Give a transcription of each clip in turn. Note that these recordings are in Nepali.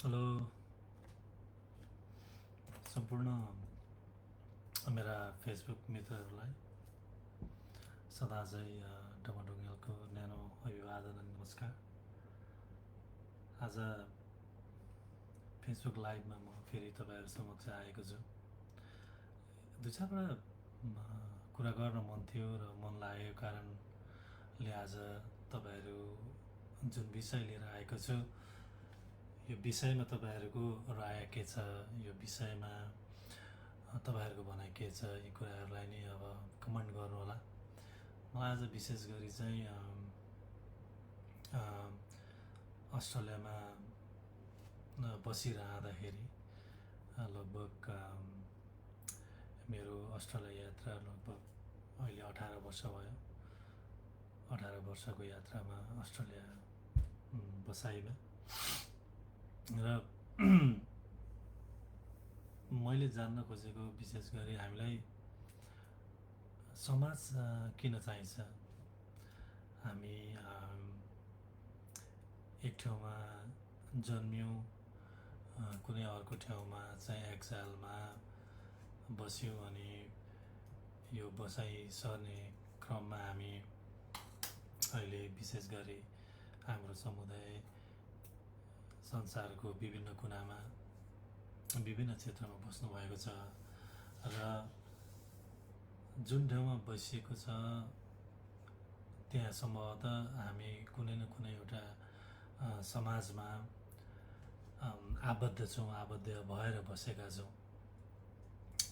हेलो सम्पूर्ण मेरा फेसबुक मित्रहरूलाई सदा चाहिँ डमढुङ्गेलको न्यानो अभिवादन अनि नमस्कार। आज फेसबुक लाइभमा म फेरि तपाईँहरू समक्ष आएको छु। दुई चारवटा कुरा गर्न मन थियो र मन लागेको कारणले आज तपाईँहरू जुन विषय लिएर आएको छु यो विषयमा तपाईँहरूको राय के छ, यो विषयमा तपाईँहरूको भनाइ के छ, यी कुराहरूलाई नै अब कमेन्ट गर्नुहोला। मलाई आज विशेष गरी चाहिँ अस्ट्रेलियामा बसिरहँदाखेरि लगभग मेरो अस्ट्रेलिया यात्रा लगभग अहिले 18 वर्ष भयो। 18 वर्षको यात्रामा अस्ट्रेलिया बसाइमा र मैले जान्न खोजेको विशेष गरी हामीलाई समाज किन चाहिन्छ। हामी एक ठाउँमा जन्म्यौँ, कुनै अर्को ठाउँमा चाहिँ एक्जाइलमा बस्यौँ अनि यो बसाइ सर्ने क्रममा हामी अहिले विशेष गरी हाम्रो समुदाय संसारको विभिन्न कुनामा विभिन्न क्षेत्रमा बस्नुभएको छ र जुन ठाउँमा बसिएको छ त्यहाँ सम्भवतः हामी कुनै न कुनै एउटा समाजमा आबद्ध छौँ, आबद्ध भएर बसेका छौँ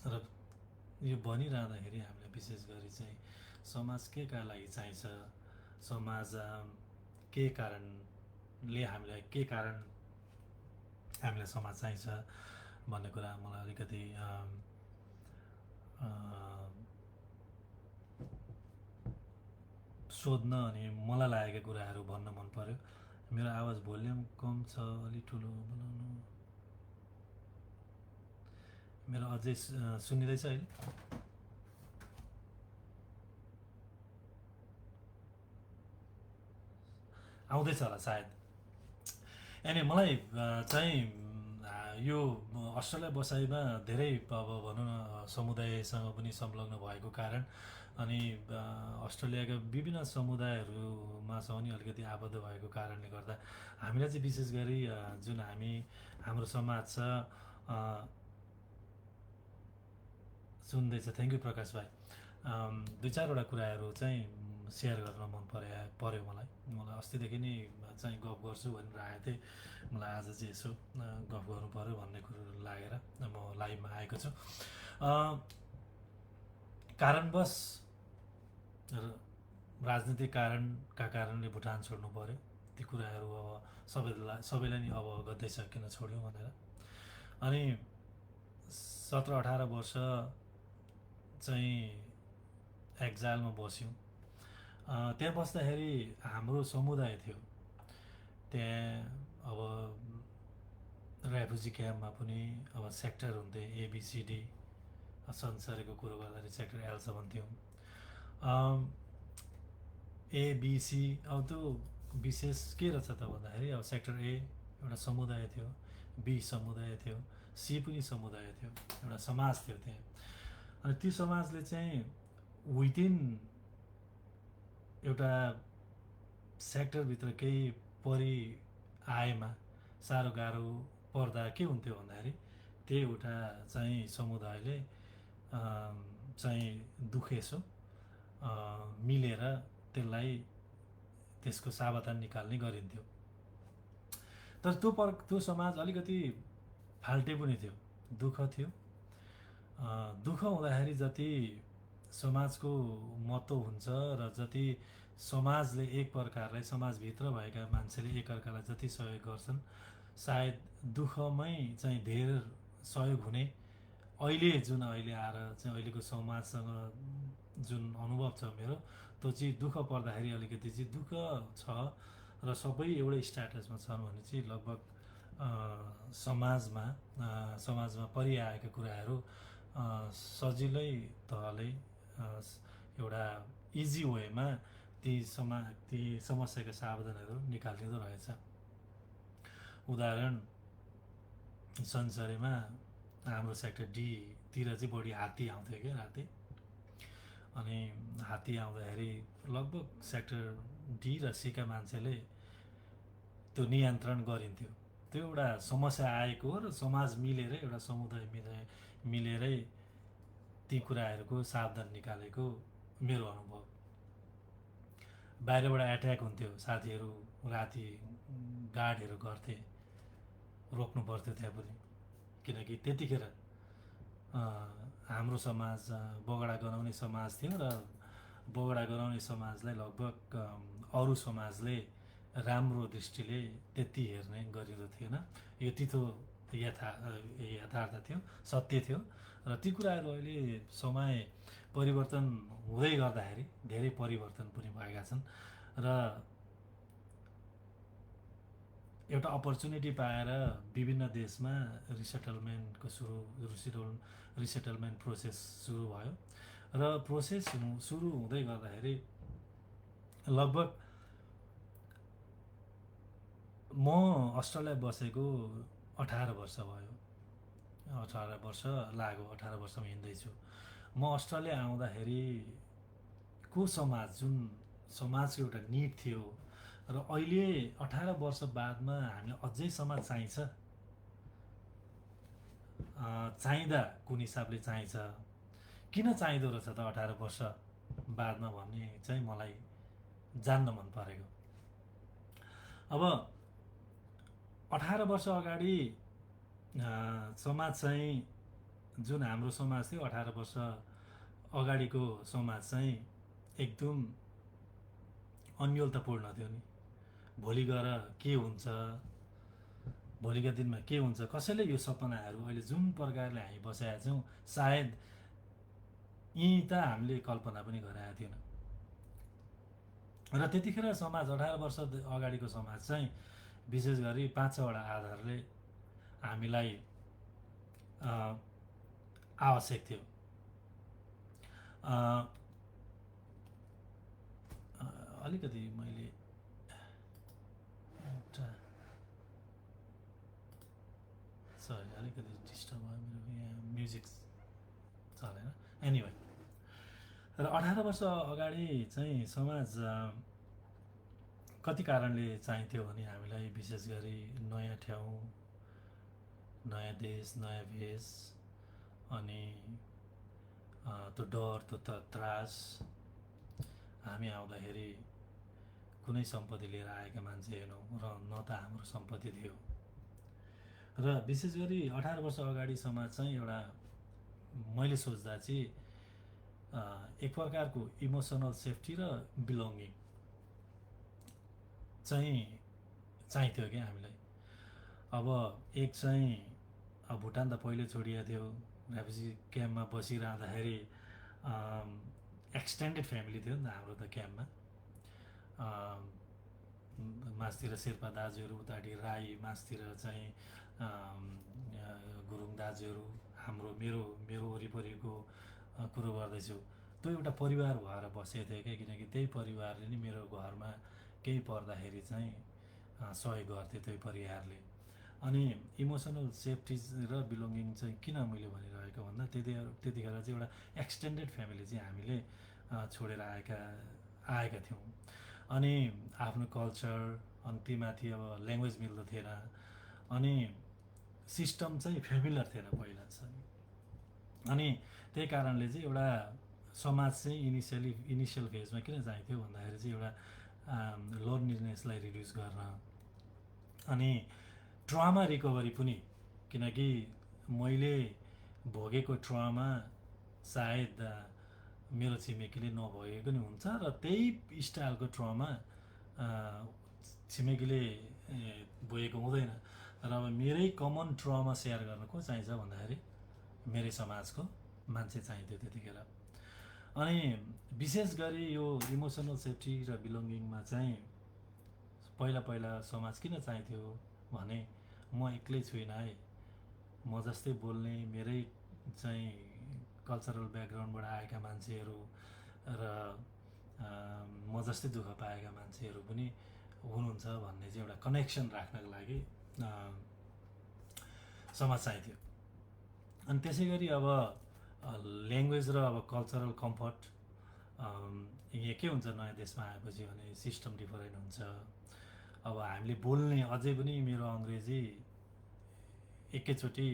र यो भनिरहँदाखेरि हामीलाई विशेष गरी चाहिँ समाज के का लागि चाहिन्छ, समाज के कारणले हामीलाई के कारण हामीलाई समाज चाहिन्छ भन्ने कुरा मलाई अलिकति सोध्न अनि मलाई लागेका कुराहरू भन्न मन पर्यो। मेरो आवाज भोल्युम कम छ, अलि ठुलो बनाउनु। मेरो अझै सुनिँदैछ अहिले? आउँदैछ होला सायद। अनि मलाई चाहिँ यो अस्ट्रेलिया बसाइमा धेरै अब भनौँ न समुदायसँग पनि संलग्न भएको कारण अनि अस्ट्रेलियाका विभिन्न समुदायहरूमा पनि अलिकति आबद्ध भएको कारणले गर्दा हामीलाई चाहिँ विशेष गरी जुन हाम्रो समाज छ सुन्दैछ। थ्याङ्क यू प्रकाश भाइ। दुई चारवटा कुराहरू चाहिँ सेयर गर्न मन पर्यो मलाई अस्तिदेखि नै चाहिँ गफ गर्छु भनेर आएको थिएँ। मलाई आज चाहिँ यसो गफ गर्नु पर्यो भन्ने कुरो लागेर म लाइभमा आएको छु। कारणवश राजनीतिक कारणका कारणले भुटान छोड्नु पर्यो। ती कुराहरू अब सबैलाई नै अवगतै छ किन छोड्यौँ भनेर। अनि 17-18 वर्ष चाहिँ एक्जाइलमा बस्यौँ। त्यहाँ बस्दाखेरि हाम्रो समुदाय थियो त्यहाँ। अब रेफ्युजी क्याम्पमा पनि अब सेक्टर हुन्थे ABCD संसारको कुरो गर्दाखेरि सेक्टर L7 थियौँ। ABC अब त्यो विशेष के रहेछ त भन्दाखेरि अब सेक्टर A एउटा समुदाय थियो, B समुदाय थियो, C पनि समुदाय थियो, एउटा समाज थियो त्यहाँ। अनि त्यो समाजले चाहिँ विदिन एउटा सेक्टरभित्र केही परि आएमा साह्रो गाह्रो पर्दा के हुन्थ्यो भन्दाखेरि त्यही एउटा चाहिँ समुदायले चाहिँ दुखेसो मिलेर त्यसलाई त्यसको सावधान निकाल्ने गरिन्थ्यो। तर त्यो समाज अलिकति फाल्टे पनि थियो, दुःख थियो। दुःख हुँदाखेरि जति समाजको महत्त्व हुन्छ र जति समाजले एक प्रकारलाई समाजभित्र भएका मान्छेले एकअर्कालाई जति सहयोग गर्छन् सायद दुःखमै चाहिँ धेर सहयोग हुने अहिले आएर चाहिँ अहिलेको समाजसँग जुन अनुभव छ मेरो त्यो चाहिँ दुःख पर्दाखेरि अलिकति चाहिँ दुःख छ र सबै एउटै स्ट्याटसमा छन् भने चाहिँ लगभग समाजमा परिआएका कुराहरू सजिलै तहले एउटा इजी वेमा ती समस्याका सावधानहरू निकालिँदो रहेछ। उदाहरण शनिचरीमा हाम्रो सेक्टर डीतिर चाहिँ बढी हात्ती आउँथ्यो क्या राति। अनि हात्ती आउँदाखेरि लगभग सेक्टर डी र सीका मान्छेले त्यो नियन्त्रण गरिन्थ्यो। त्यो एउटा समस्या आएको हो र समाज मिलेरै एउटा समुदाय मिलेरै ती कुराहरूको सावधान निकालेको मेरो अनुभव। बाहिरबाट एट्याक हुन्थ्यो, साथीहरू राति गार्डहरू गर्थे, रोक्नु पर्थ्यो त्यहाँ पनि। किनकि त्यतिखेर हाम्रो समाज बगडा गराउने समाज थियो र बगडा गराउने समाजलाई लगभग अरू समाजले राम्रो दृष्टिले त्यति हेर्ने गरिँदो थिएन। यो तितो यथार्थ थियो, सत्य थियो। र ती कुराहरू अहिले समय परिवर्तन हुँदै गर्दाखेरि धेरै परिवर्तन पनि भएका छन्। र एउटा अपर्च्युनिटी पाएर विभिन्न देशमा रिसेटलमेन्टको रिसेटलमेन्ट प्रोसेस सुरु भयो। र प्रोसेस सुरु हुँदै गर्दाखेरि लगभग म अस्ट्रेलिया बसेको 18 वर्ष भयो। 18 वर्ष लाग्यो, 18 वर्षमा हिँड्दैछु। म अस्ट्रेलिया आउँदाखेरिको समाज, जुन समाजको एउटा निड थियो र अहिले 18 वर्ष बादमा हामीलाई अझै समाज चाहिन्छ। चाहिँदा कुन हिसाबले चाहिन्छ, किन चाहिँदो रहेछ त 18 वर्ष बादमा भन्ने चाहिँ मलाई जान्न मन परेको। अब 18 वर्ष अगाडि समाज चाहिँ, जुन हाम्रो समाज थियो 18 वर्ष अगाडिको समाज चाहिँ एकदम अन्योलतापूर्ण थियो नि। भोलि गएर के हुन्छ, भोलिका दिनमा के हुन्छ, कसैले यो सपनाहरू अहिले जुन प्रकारले हामी बसेका छौँ सायद यी त हामीले कल्पना पनि गराएको थिएन। र त्यतिखेर समाज 18 वर्ष अगाडिको समाज चाहिँ विशेष गरी 5-6वटा आधारले हामीलाई आवश्यक थियो। अलिकति मैले सरी अलिकति डिस्टर्ब भयो, मेरो यहाँ म्युजिक चलेन। एनिवे, र 18 वर्ष अगाडि चाहिँ समाज कति कारणले चाहिन्थ्यो भने हामीलाई विशेष गरी नयाँ ठाउँ, नयाँ देश, नयाँ भेष, अनि त्यो डर, त्यो त्रास। हामी आउँदाखेरि कुनै सम्पत्ति लिएर आएका मान्छे हेर्नौँ र न त हाम्रो सम्पत्ति थियो। र विशेष गरी 18 वर्ष अगाडि समाज चाहिँ एउटा, मैले सोच्दा चाहिँ एक प्रकारको इमोसनल सेफ्टी र बिलोङ्गिङ चाहिँ चाहिन्थ्यो क्या हामीलाई। अब एक चाहिँ भुटान त पहिले छोडिएको थियो, रेफ्युजी क्याम्पमा बसिरहँदाखेरि एक्सटेन्डेड फ्यामिली थियो नि त हाम्रो त क्याम्पमा। मासतिर शेर्पा दाजुहरू, उतापट्टि राई, मासतिर चाहिँ गुरुङ दाजुहरू, हाम्रो मेरो वरिपरिको कुरो गर्दैछु। त्यो एउटा परिवार भएर बसेको थियो क्या, किनकि त्यही परिवारले नि मेरो घरमा केही पर्दाखेरि चाहिँ सहयोग गर्थ्यो त्यही परिवारले। अनि इमोसनल सेफ्टी र बिलोङ्गिङ चाहिँ किन मैले भनिरहेको भन्दा त्यतिखेर चाहिँ एउटा एक्सटेन्डेड फ्यामिली चाहिँ हामीले छोडेर आएका थियौँ। अनि आफ्नो कल्चर, अनि तीमाथि अब ल्याङ्ग्वेज मिल्दो थिएन, अनि सिस्टम चाहिँ फेमिलियर थिएन पहिला चाहिँ। अनि त्यही कारणले चाहिँ एउटा समाज चाहिँ इनिसियल फेजमा किन चाहिन्थ्यो भन्दाखेरि चाहिँ एउटा लोनलिनेसलाई रिड्युस गर्न, अनि ट्रमा रिकभरी पनि। किनकि मैले भोगेको ट्रमा सायद मेरो छिमेकीले नभोगेको नि हुन्छ, र त्यही स्टाइलको ट्रमा छिमेकीले भोगेको हुँदैन। र अब मेरै कमन ट्रमा सेयर गर्न को चाहिन्छ भन्दाखेरि मेरै समाजको मान्छे चाहिन्थ्यो त्यतिखेर। अनि विशेष गरी यो इमोसनल सेफ्टी र बिलोङ्गिङमा चाहिँ पहिला समाज किन चाहिन्थ्यो भने, म एक्लै छुइनँ है, म जस्तै बोल्ने, मेरै चाहिँ कल्चरल ब्याकग्राउन्डबाट आएका मान्छेहरू र म जस्तै दुःख पाएका मान्छेहरू पनि हुनुहुन्छ भन्ने चाहिँ एउटा कनेक्सन राख्नको लागि समाज चाहिन्थ्यो। अनि त्यसै गरी अब ल्याङ्ग्वेज र अब कल्चरल कम्फर्ट, यहाँ के हुन्छ नयाँ देशमा आएपछि भने सिस्टम डिफरेन्ट हुन्छ। अब हामीले बोल्ने अझै पनि मेरो अङ्ग्रेजी एकैचोटि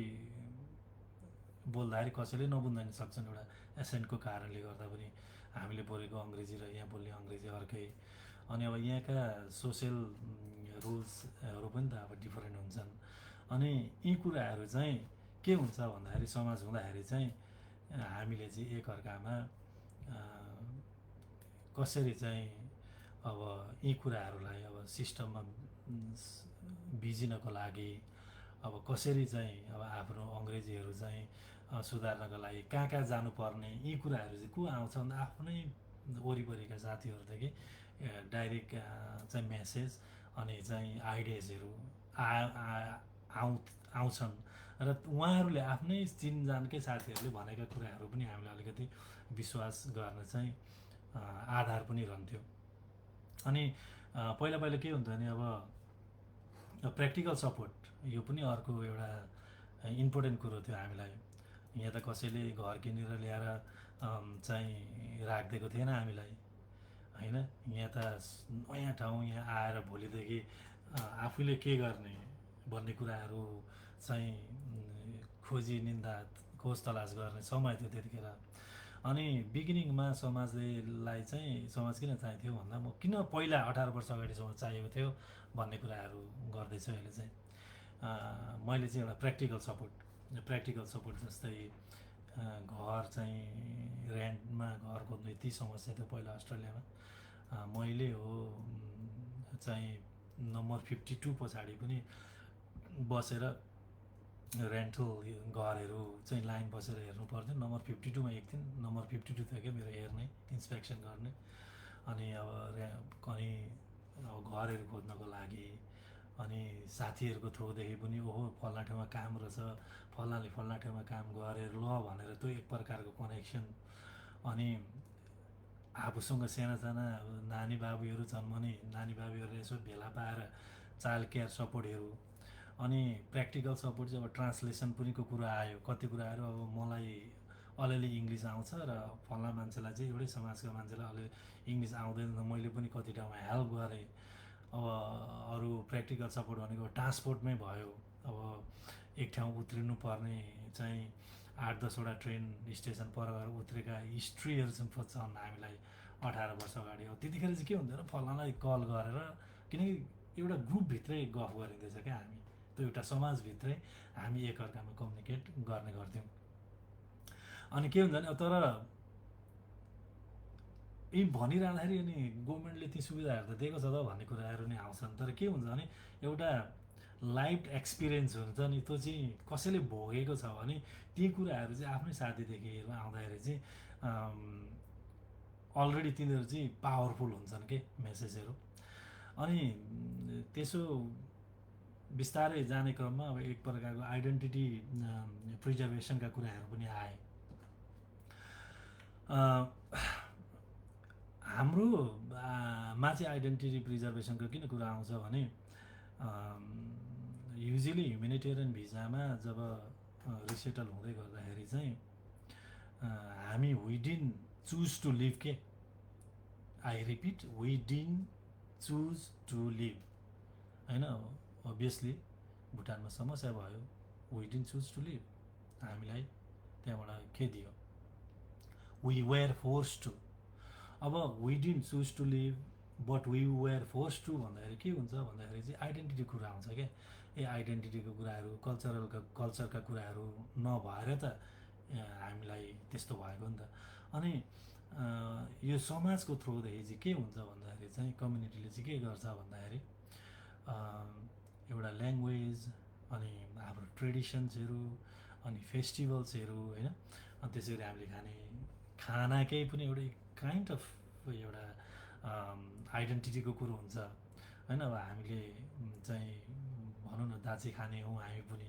बोल्दाखेरि कसैले नबुझ्न नि सक्छन्, एउटा एसेन्टको कारणले गर्दा पनि हामीले बोलेको अङ्ग्रेजी र यहाँ बोल्ने अङ्ग्रेजी अर्कै। अनि अब यहाँका सोसियल रुल्सहरू पनि त अब डिफरेन्ट हुन्छन्। अनि यी कुराहरू चाहिँ के हुन्छ भन्दाखेरि समाज हुँदाखेरि चाहिँ हामीले चाहिँ एकअर्कामा कसरी चाहिँ अब यी कुराहरूलाई अब सिस्टममा बिजिनको लागि अब कसरी चाहिँ अब आफ्नो अङ्ग्रेजीहरू चाहिँ सुधार्नको लागि कहाँ कहाँ जानुपर्ने, यी कुराहरू चाहिँ को आउँछ भन्दा आफ्नै वरिपरिका साथीहरूदेखि डाइरेक्ट चाहिँ मेसेज अनि चाहिँ आइडियाजहरू आउँछन् र उहाँहरूले आफ्नै चिनजानकै साथीहरूले भनेका कुराहरू पनि हामीले अलिकति विश्वास गर्न चाहिँ आधार पनि रहन्थ्यो। अनि पहिला पहिला के हुन्थ्यो भने अब प्र्याक्टिकल सपोर्ट यो पनि अर्को एउटा इम्पोर्टेन्ट कुरो थियो हामीलाई। यहाँ त कसैले घर किनेर ल्याएर चाहिँ राखिदिएको थिएन हामीलाई, होइन। यहाँ त नयाँ ठाउँ, यहाँ आएर भोलिदेखि आफूले के गर्ने भन्ने कुराहरू चाहिँ खोजी निन्दा खोज तलास गर्ने समय थियो त्यतिखेर। अनि बिगिनिङमा समाजलाई चाहिँ समाज किन चाहिन्थ्यो भन्दा म किन पहिला 18 वर्ष अगाडिसम्म चाहिएको थियो भन्ने कुराहरू गर्दैछु अहिले चाहिँ। मैले चाहिँ एउटा प्र्याक्टिकल सपोर्ट जस्तै घर चाहिँ रेन्टमा घर खोज्नु यति समस्या थियो पहिला अस्ट्रेलियामा। मैले हो चाहिँ नम्बर 52 पछाडि पनि बसेर रेन्टल घरहरू चाहिँ लाइन बसेर हेर्नु पर्थ्यो। नम्बर 52 मा एक दिन नम्बर 52 थियो क्या मेरो हेर्ने, इन्सपेक्सन गर्ने। अनि अब घरहरू खोज्नको लागि अनि साथीहरूको थ्रुदेखि पनि ओहो फल्ना ठाउँमा काम रहेछ, फल्नाले फल्ना ठाउँमा काम गरेर ल भनेर त्यो एक प्रकारको कनेक्सन। अनि आफूसँग साना नानी बाबुहरू छन् भने नानी बाबुहरूले यसो भेला पाएर चाइल्ड केयर सपोर्टहरू। अनि प्र्याक्टिकल सपोर्ट चाहिँ अब ट्रान्सलेसन पनिको कुरा आयो। कति कुराहरू अब मलाई अलिअलि इङ्ग्लिस आउँछ र फल्ना मान्छेलाई चाहिँ एउटै समाजका मान्छेलाई अलि इङ्ग्लिस आउँदैन, मैले पनि कति ठाउँमा हेल्प गरेँ। अब अरू प्र्याक्टिकल सपोर्ट भनेको ट्रान्सपोर्टमै भयो। अब एक ठाउँ उत्रिनु पर्ने चाहिँ 8-10वटा ट्रेन स्टेसन पर गएर उत्रेका हिस्ट्रीहरू चाहिँ छन् हामीलाई 18 वर्ष अगाडि। अब त्यतिखेर चाहिँ के हुन्थ्यो र फल्नालाई कल गरेर, किनकि एउटा ग्रुपभित्रै गफ गरिँदैछ क्या, हामी त्यो एउटा समाजभित्रै हामी एकअर्कामा कम्युनिकेट गर्ने गर्थ्यौँ। अनि के हुन्छ भने तर यी भनिरहँदाखेरि अनि गभर्मेन्टले ती सुविधाहरू त दिएको छ त भन्ने कुराहरू नै आउँछन्। तर के हुन्छ भने एउटा लाइफ एक्सपिरियन्स हुन्छ नि, त्यो चाहिँ कसैले भोगेको छ भने ती कुराहरू चाहिँ आफ्नै साथीदेखि आउँदाखेरि चाहिँ अलरेडी तिनीहरू चाहिँ पावरफुल हुन्छन् के मेसेजहरू। अनि त्यसो बिस्तारै जाने क्रममा अब एक प्रकारको आइडेन्टिटी प्रिजर्भेसनका कुराहरू पनि आए। हाम्रो मा चाहिँ आइडेन्टिटी प्रिजर्भेसनको किन कुरा आउँछ भने युजली ह्युमेनिटेरियन भिजामा जब रिसेटल हुँदै गर्दाखेरि चाहिँ हामी we didn't choose to live के, I repeat, we didn't choose to live, होइन। अभियसली भुटानमा समस्या भयो, we didn't choose to live, हामीलाई त्यहाँबाट के दियो, वी वेयर फोर्स टु। अब we didn't choose to live but we were forced to भन्दाखेरि के हुन्छ भन्दाखेरि चाहिँ आइडेन्टिटी कुरा आउँछ क्या। आइडेन्टिटीको कुराहरू, कल्चरका कुराहरू नभएर त हामीलाई त्यस्तो भएको नि त। अनि यो समाजको थ्रुदेखि चाहिँ के हुन्छ भन्दाखेरि चाहिँ कम्युनिटीले चाहिँ के गर्छ भन्दाखेरि एउटा ल्याङ्ग्वेज अनि हाम्रो ट्रेडिसन्सहरू अनि फेस्टिभल्सहरू, होइन। अनि त्यसरी हामीले खाने खानाकै पनि एउटा काइन्ड अफ एउटा आइडेन्टिटीको कुरो हुन्छ, होइन। अब हामीले चाहिँ भनौँ न दाची खाने हौँ हामी पनि।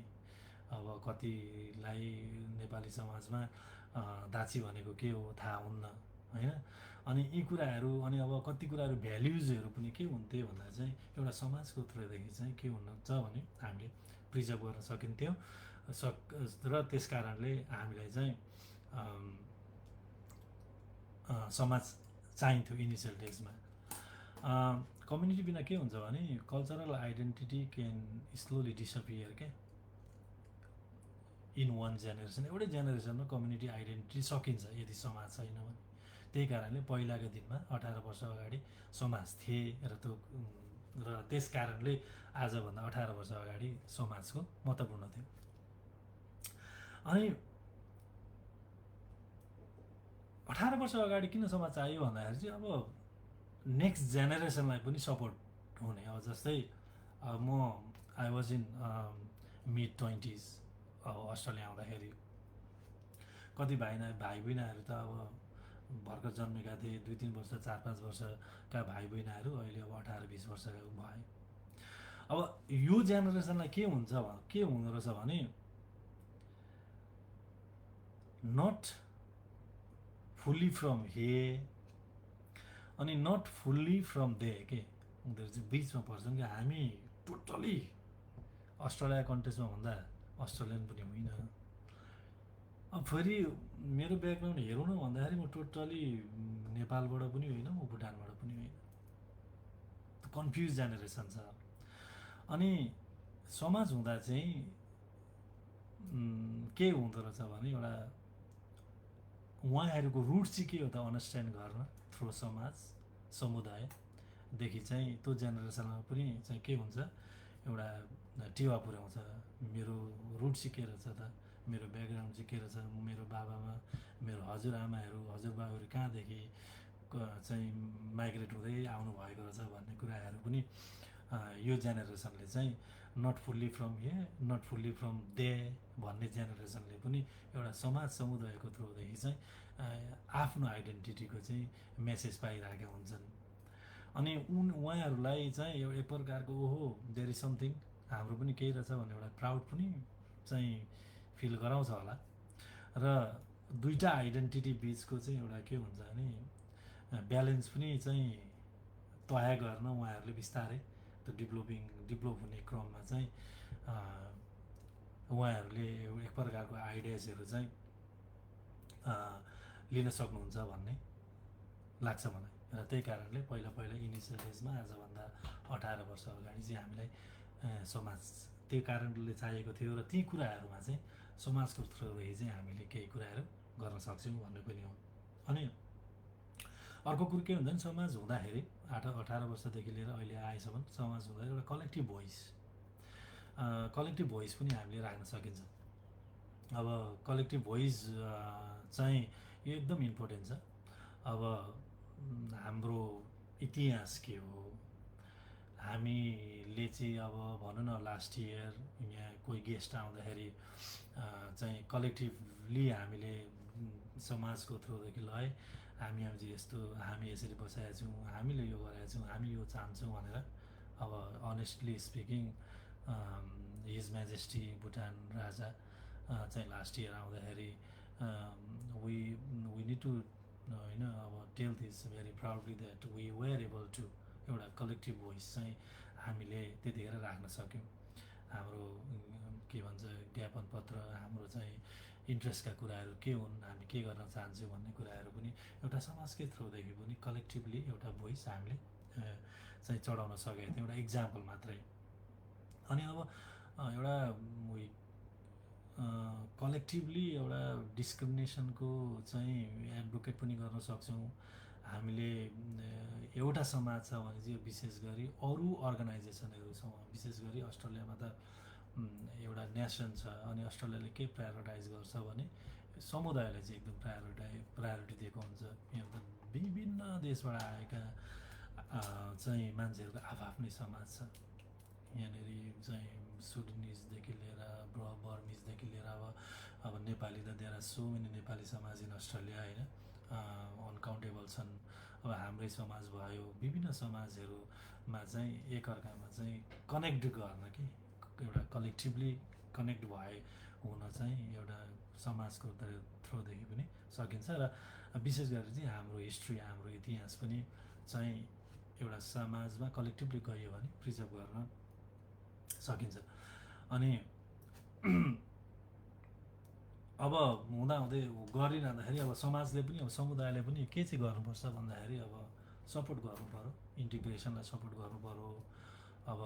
अब कतिलाई नेपाली समाजमा दाची भनेको के हो थाहा हुन्न, होइन। अनि यी कुराहरू, अनि अब कति कुराहरू भ्याल्युजहरू पनि के हुन्थ्यो भन्दा चाहिँ एउटा समाजको थ्रुदेखि चाहिँ के हुन्छ भने हामीले प्रिजर्भ गर्न सकिन्थ्यो र त्यस कारणले हामीलाई चाहिँ समाज चाहिन्थ्यो इनिसियल डेजमा। कम्युनिटी बिना के हुन्छ भने cultural identity can slowly disappear क्या इन वान जेनेरेसन। एउटै जेनेरेसनमा कम्युनिटी आइडेन्टिटी सकिन्छ यदि समाज छैन भने। त्यही कारणले पहिलाको दिनमा 18 वर्ष अगाडि समाज थिए र त्यो र त्यस कारणले आजभन्दा 18 वर्ष अगाडि समाजको महत्त्वपूर्ण थियो। अनि 18 वर्ष अगाडि किन समाज चाहियो भन्दाखेरि चाहिँ अब नेक्स्ट जेनेरेसनलाई पनि सपोर्ट हुने। अब जस्तै म I was in mid 20s Australia आउँदाखेरि कति भाइ बहिनीहरू त अब भर्खर जन्मेका थिए, 2-3 वर्ष 4-5 वर्षका भाइ बहिनीहरू अहिले अब 18-20 वर्षका भए। अब यो जेनेरेसनलाई के हुँदो रहेछ भने नट फुल्ली फ्रम हे अनि नट फुल्ली फ्रम दे के उनीहरू चाहिँ बिचमा पर्छन् कि हामी टोटली अस्ट्रेलिया कन्टेक्स्टमा भन्दा अस्ट्रेलियन पनि होइन। अब फेरि मेरो ब्याकग्राउन्ड हेरौँ न भन्दाखेरि म टोटली नेपालबाट पनि होइन, म भुटानबाट पनि होइन। कन्फ्युज जेनेरेसन छ। अनि समाज हुँदा चाहिँ के हुँदो रहेछ भने एउटा उहाँहरूको रुट चाहिँ के हो त अन्डरस्ट्यान्ड गर्न थ्रु समाज समुदायदेखि चाहिँ त्यो जेनेरेसनमा पनि चाहिँ के हुन्छ एउटा टेवा पुर्याउँछ। मेरो रुट चाहिँ के रहेछ त, मेरो ब्याकग्राउन्ड चाहिँ के रहेछ, मेरो बाबामा मेरो हजुरआमाहरू हजुरबाबाहरू कहाँदेखि चाहिँ माइग्रेट हुँदै आउनुभएको रहेछ भन्ने कुराहरू पनि यो जेनेरेसनले चाहिँ नट फुल्ली फ्रम हे नट फुल्ली फ्रम दे भन्ने जेनेरेसनले पनि एउटा समाज समुदायको थ्रुदेखि चाहिँ आफ्नो आइडेन्टिटीको चाहिँ मेसेज पाइरहेका हुन्छन्। अनि उहाँहरूलाई चाहिँ एउटा एक प्रकारको ओहो देयर इज समथिङ, हाम्रो पनि केही रहेछ भन्ने एउटा प्राउड पनि चाहिँ फिल गराउँछ होला। र दुईवटा आइडेन्टिटी बिचको चाहिँ एउटा के हुन्छ भने ब्यालेन्स पनि चाहिँ तय गर्न उहाँहरूले बिस्तारै त्यो डेभलप हुने क्रममा चाहिँ उहाँहरूले एक प्रकारको आइडियाजहरू चाहिँ लिन सक्नुहुन्छ भन्ने लाग्छ मलाई। र त्यही कारणले पहिला इनिसियल डेजमा आजभन्दा 18 वर्ष अगाडि चाहिँ हामीलाई समाज त्यही कारणले चाहिएको थियो र ती कुराहरूमा चाहिँ समाजको थ्रुदेखि चाहिँ हामीले केही कुराहरू गर्न सक्छौँ भन्ने पनि हो। अनि अर्को कुरो के हुन्छ नि, समाज हुँदाखेरि 18 वर्षदेखि लिएर अहिले आएसम्म समाज हुँदाखेरि एउटा कलेक्टिभ भोइस पनि हामीले राख्न सकिन्छ। अब कलेक्टिभ भोइस चाहिँ यो एकदम इम्पोर्टेन्ट छ। अब हाम्रो इतिहास के हो, हामीले चाहिँ अब भनौँ न लास्ट इयर यहाँ कोही गेस्ट आउँदाखेरि चाहिँ कलेक्टिभली हामीले समाजको थ्रुदेखि ल है हामी यस्तो हामी यसरी बसेका छौँ, हामीले यो गरेका छौँ, हामी यो चाहन्छौँ भनेर। अब honestly speaking his majesty Bhutan राजा चाहिँ लास्ट इयर आउँदाखेरि वी निड टु होइन अब tell this very proudly that we were able to एउटा कलेक्टिभ भोइस चाहिँ हामीले त्यतिखेर राख्न सक्यौँ। हाम्रो के भन्छ ज्ञापन पत्र, हाम्रो चाहिँ इन्ट्रेस्टका कुराहरू के हुन्, हामी के गर्न चाहन्छौँ भन्ने कुराहरू पनि एउटा समाजकै थ्रुदेखि पनि कलेक्टिभली एउटा भोइस हामीले चाहिँ चढाउन सकेको थियौँ, एउटा इक्जाम्पल मात्रै। अनि अब एउटा कलेक्टिभली एउटा डिस्क्रिमिनेसनको चाहिँ एडभोकेट पनि गर्न सक्छौँ हामीले। एउटा समाज छ भने चाहिँ विशेष गरी अरू अर्गनाइजेसनहरू छ, विशेष गरी अस्ट्रेलियामा त एउटा नेसन छ। अनि अस्ट्रेलियाले के प्रायोरिटाइज गर्छ भने समुदायलाई चाहिँ एकदम प्रायोरिटी दिएको हुन्छ। यहाँ त विभिन्न देशबाट आएका चाहिँ मान्छेहरूको आफ्नै समाज छ। यहाँनिर चाहिँ सुडनिजदेखि लिएर बर्मिजदेखि लिएर अब नेपाली त there are so many Nepali samaj in Australia होइन, अनकाउन्टेबल छन्। अब हाम्रै समाज भयो, विभिन्न समाजहरूमा चाहिँ एकअर्कामा चाहिँ कनेक्ट गर्न कि एउटा कलेक्टिभली कनेक्ट हुन चाहिँ एउटा समाजको थ्रुदेखि पनि सकिन्छ। र विशेष गरेर चाहिँ हाम्रो हिस्ट्री, हाम्रो इतिहास पनि चाहिँ एउटा समाजमा कलेक्टिभली गयो भने प्रिजर्भ गर्न सकिन्छ। अनि अब हुँदाहुँदै गरिरहँदाखेरि अब समाजले पनि अब समुदायले पनि के चाहिँ गर्नुपर्छ भन्दाखेरि अब सपोर्ट गर्नुपऱ्यो, इन्टिग्रेसनलाई सपोर्ट गर्नुपऱ्यो। अब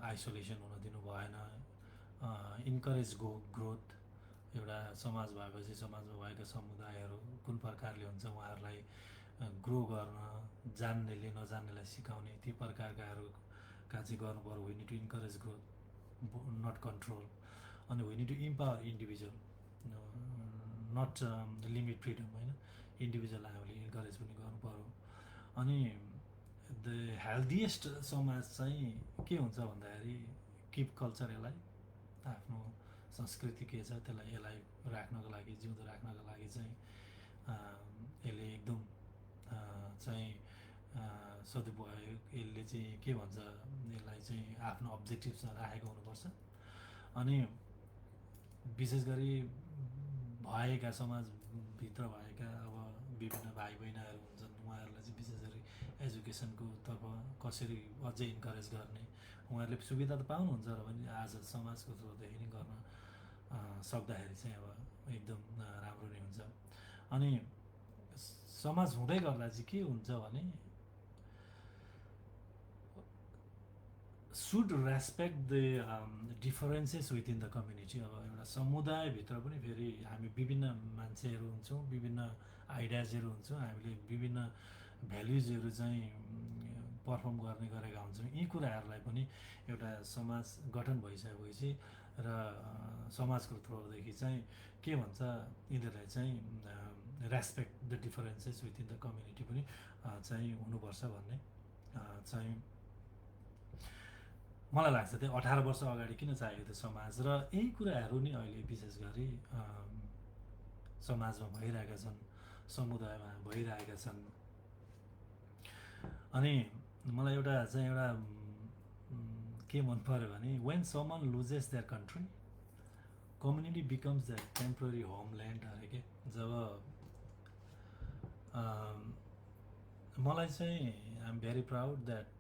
आइसोलेसन हुन दिनु भएन, इन्करेज ग्रोथ। एउटा समाज भएपछि समाजमा भएका समुदायहरू कुन प्रकारले हुन्छ उहाँहरूलाई ग्रो गर्न, जान्नेले नजान्नेलाई सिकाउने ती प्रकारकाहरू चाहिँ गर्नुपऱ्यो। We need to encourage growth, not control. अनि we need to empower individual, not limit freedom, होइन। इन्डिभिजुअललाई हामीले इन्करेज पनि गर्नुपऱ्यो। अनि द हेल्दिएस्ट समाज चाहिँ के हुन्छ भन्दाखेरि किप कल्चर, यसलाई आफ्नो संस्कृति के छ यसलाई राख्नको लागि, जिउँदो राख्नको लागि चाहिँ यसले एकदम चाहिँ सदुपयोग, यसले चाहिँ के भन्छ, यसलाई चाहिँ आफ्नो अब्जेक्टिभ्समा राखेको हुनुपर्छ। अनि विशेष गरी भएका समाजभित्र भएका अब विभिन्न भाइ बहिनीहरू हुन्छन्, उहाँहरूलाई चाहिँ विशेष गरी एजुकेसनको तर्फ कसरी अझै इन्करेज गर्ने। उहाँहरूले सुविधा त पाउनुहुन्छ र पनि आज समाजको थ्रुदेखि नै गर्न सक्दाखेरि चाहिँ अब एकदम राम्रो नै हुन्छ। अनि समाज हुँदै गर्दा चाहिँ के हुन्छ भने should respect the differences within the community. अब एउटा समुदायभित्र पनि फेरि हामी विभिन्न मान्छेहरू हुन्छौँ, विभिन्न आइडियाजहरू हुन्छौँ, हामीले विभिन्न भ्याल्युजहरू चाहिँ पर्फर्म गर्ने गरेका हुन्छौँ। यी कुराहरूलाई पनि एउटा समाज गठन भइसकेपछि र समाजको थ्रुदेखि चाहिँ के भन्छ, यिनीहरूलाई चाहिँ respect the differences within the community पनि चाहिँ हुनुपर्छ भन्ने चाहिँ मलाई लाग्छ। त्यो 18 वर्ष अगाडि किन चाहिएको थियो समाज, र यही कुराहरू नै अहिले विशेष गरी समाजमा भइरहेका छन्, समुदायमा भइरहेका छन्। अनि मलाई एउटा चाहिँ एउटा के मन पऱ्यो भने when someone loses their country community becomes their temporary homeland अरे के। जब मलाई चाहिँ I am very proud that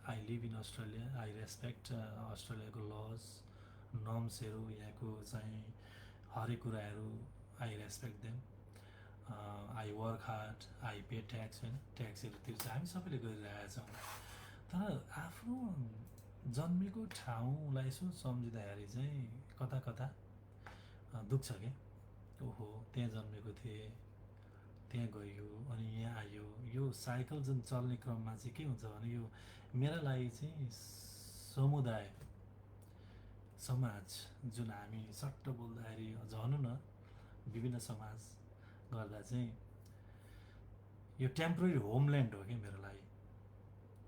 I live in Australia. I respect अस्ट्रेलियाको लज, नर्म्सहरू, यहाँको चाहिँ हरेक कुराहरू I respect them. I work hard, I pay tax, होइन, ट्याक्सहरू तिर्छ, हामी सबैले गरिरहेका छौँ। तर आफ्नो जन्मेको ठाउँलाई यसो सम्झिँदाखेरि चाहिँ कता कता दुख्छ क्या। ओहो, त्यहाँ जन्मेको थिएँ, त्यहाँ गयो, अनि यहाँ आयो। यो साइकल जुन चल्ने क्रममा चाहिँ के हुन्छ भने यो मेरा लागि चाहिँ समुदाय, समाज जुन हामी सट्ट बोल्दाखेरि झन् न विभिन्न समाज गर्दा चाहिँ यो टेम्पोररी होमल्यान्ड हो क्या मेरो लागि।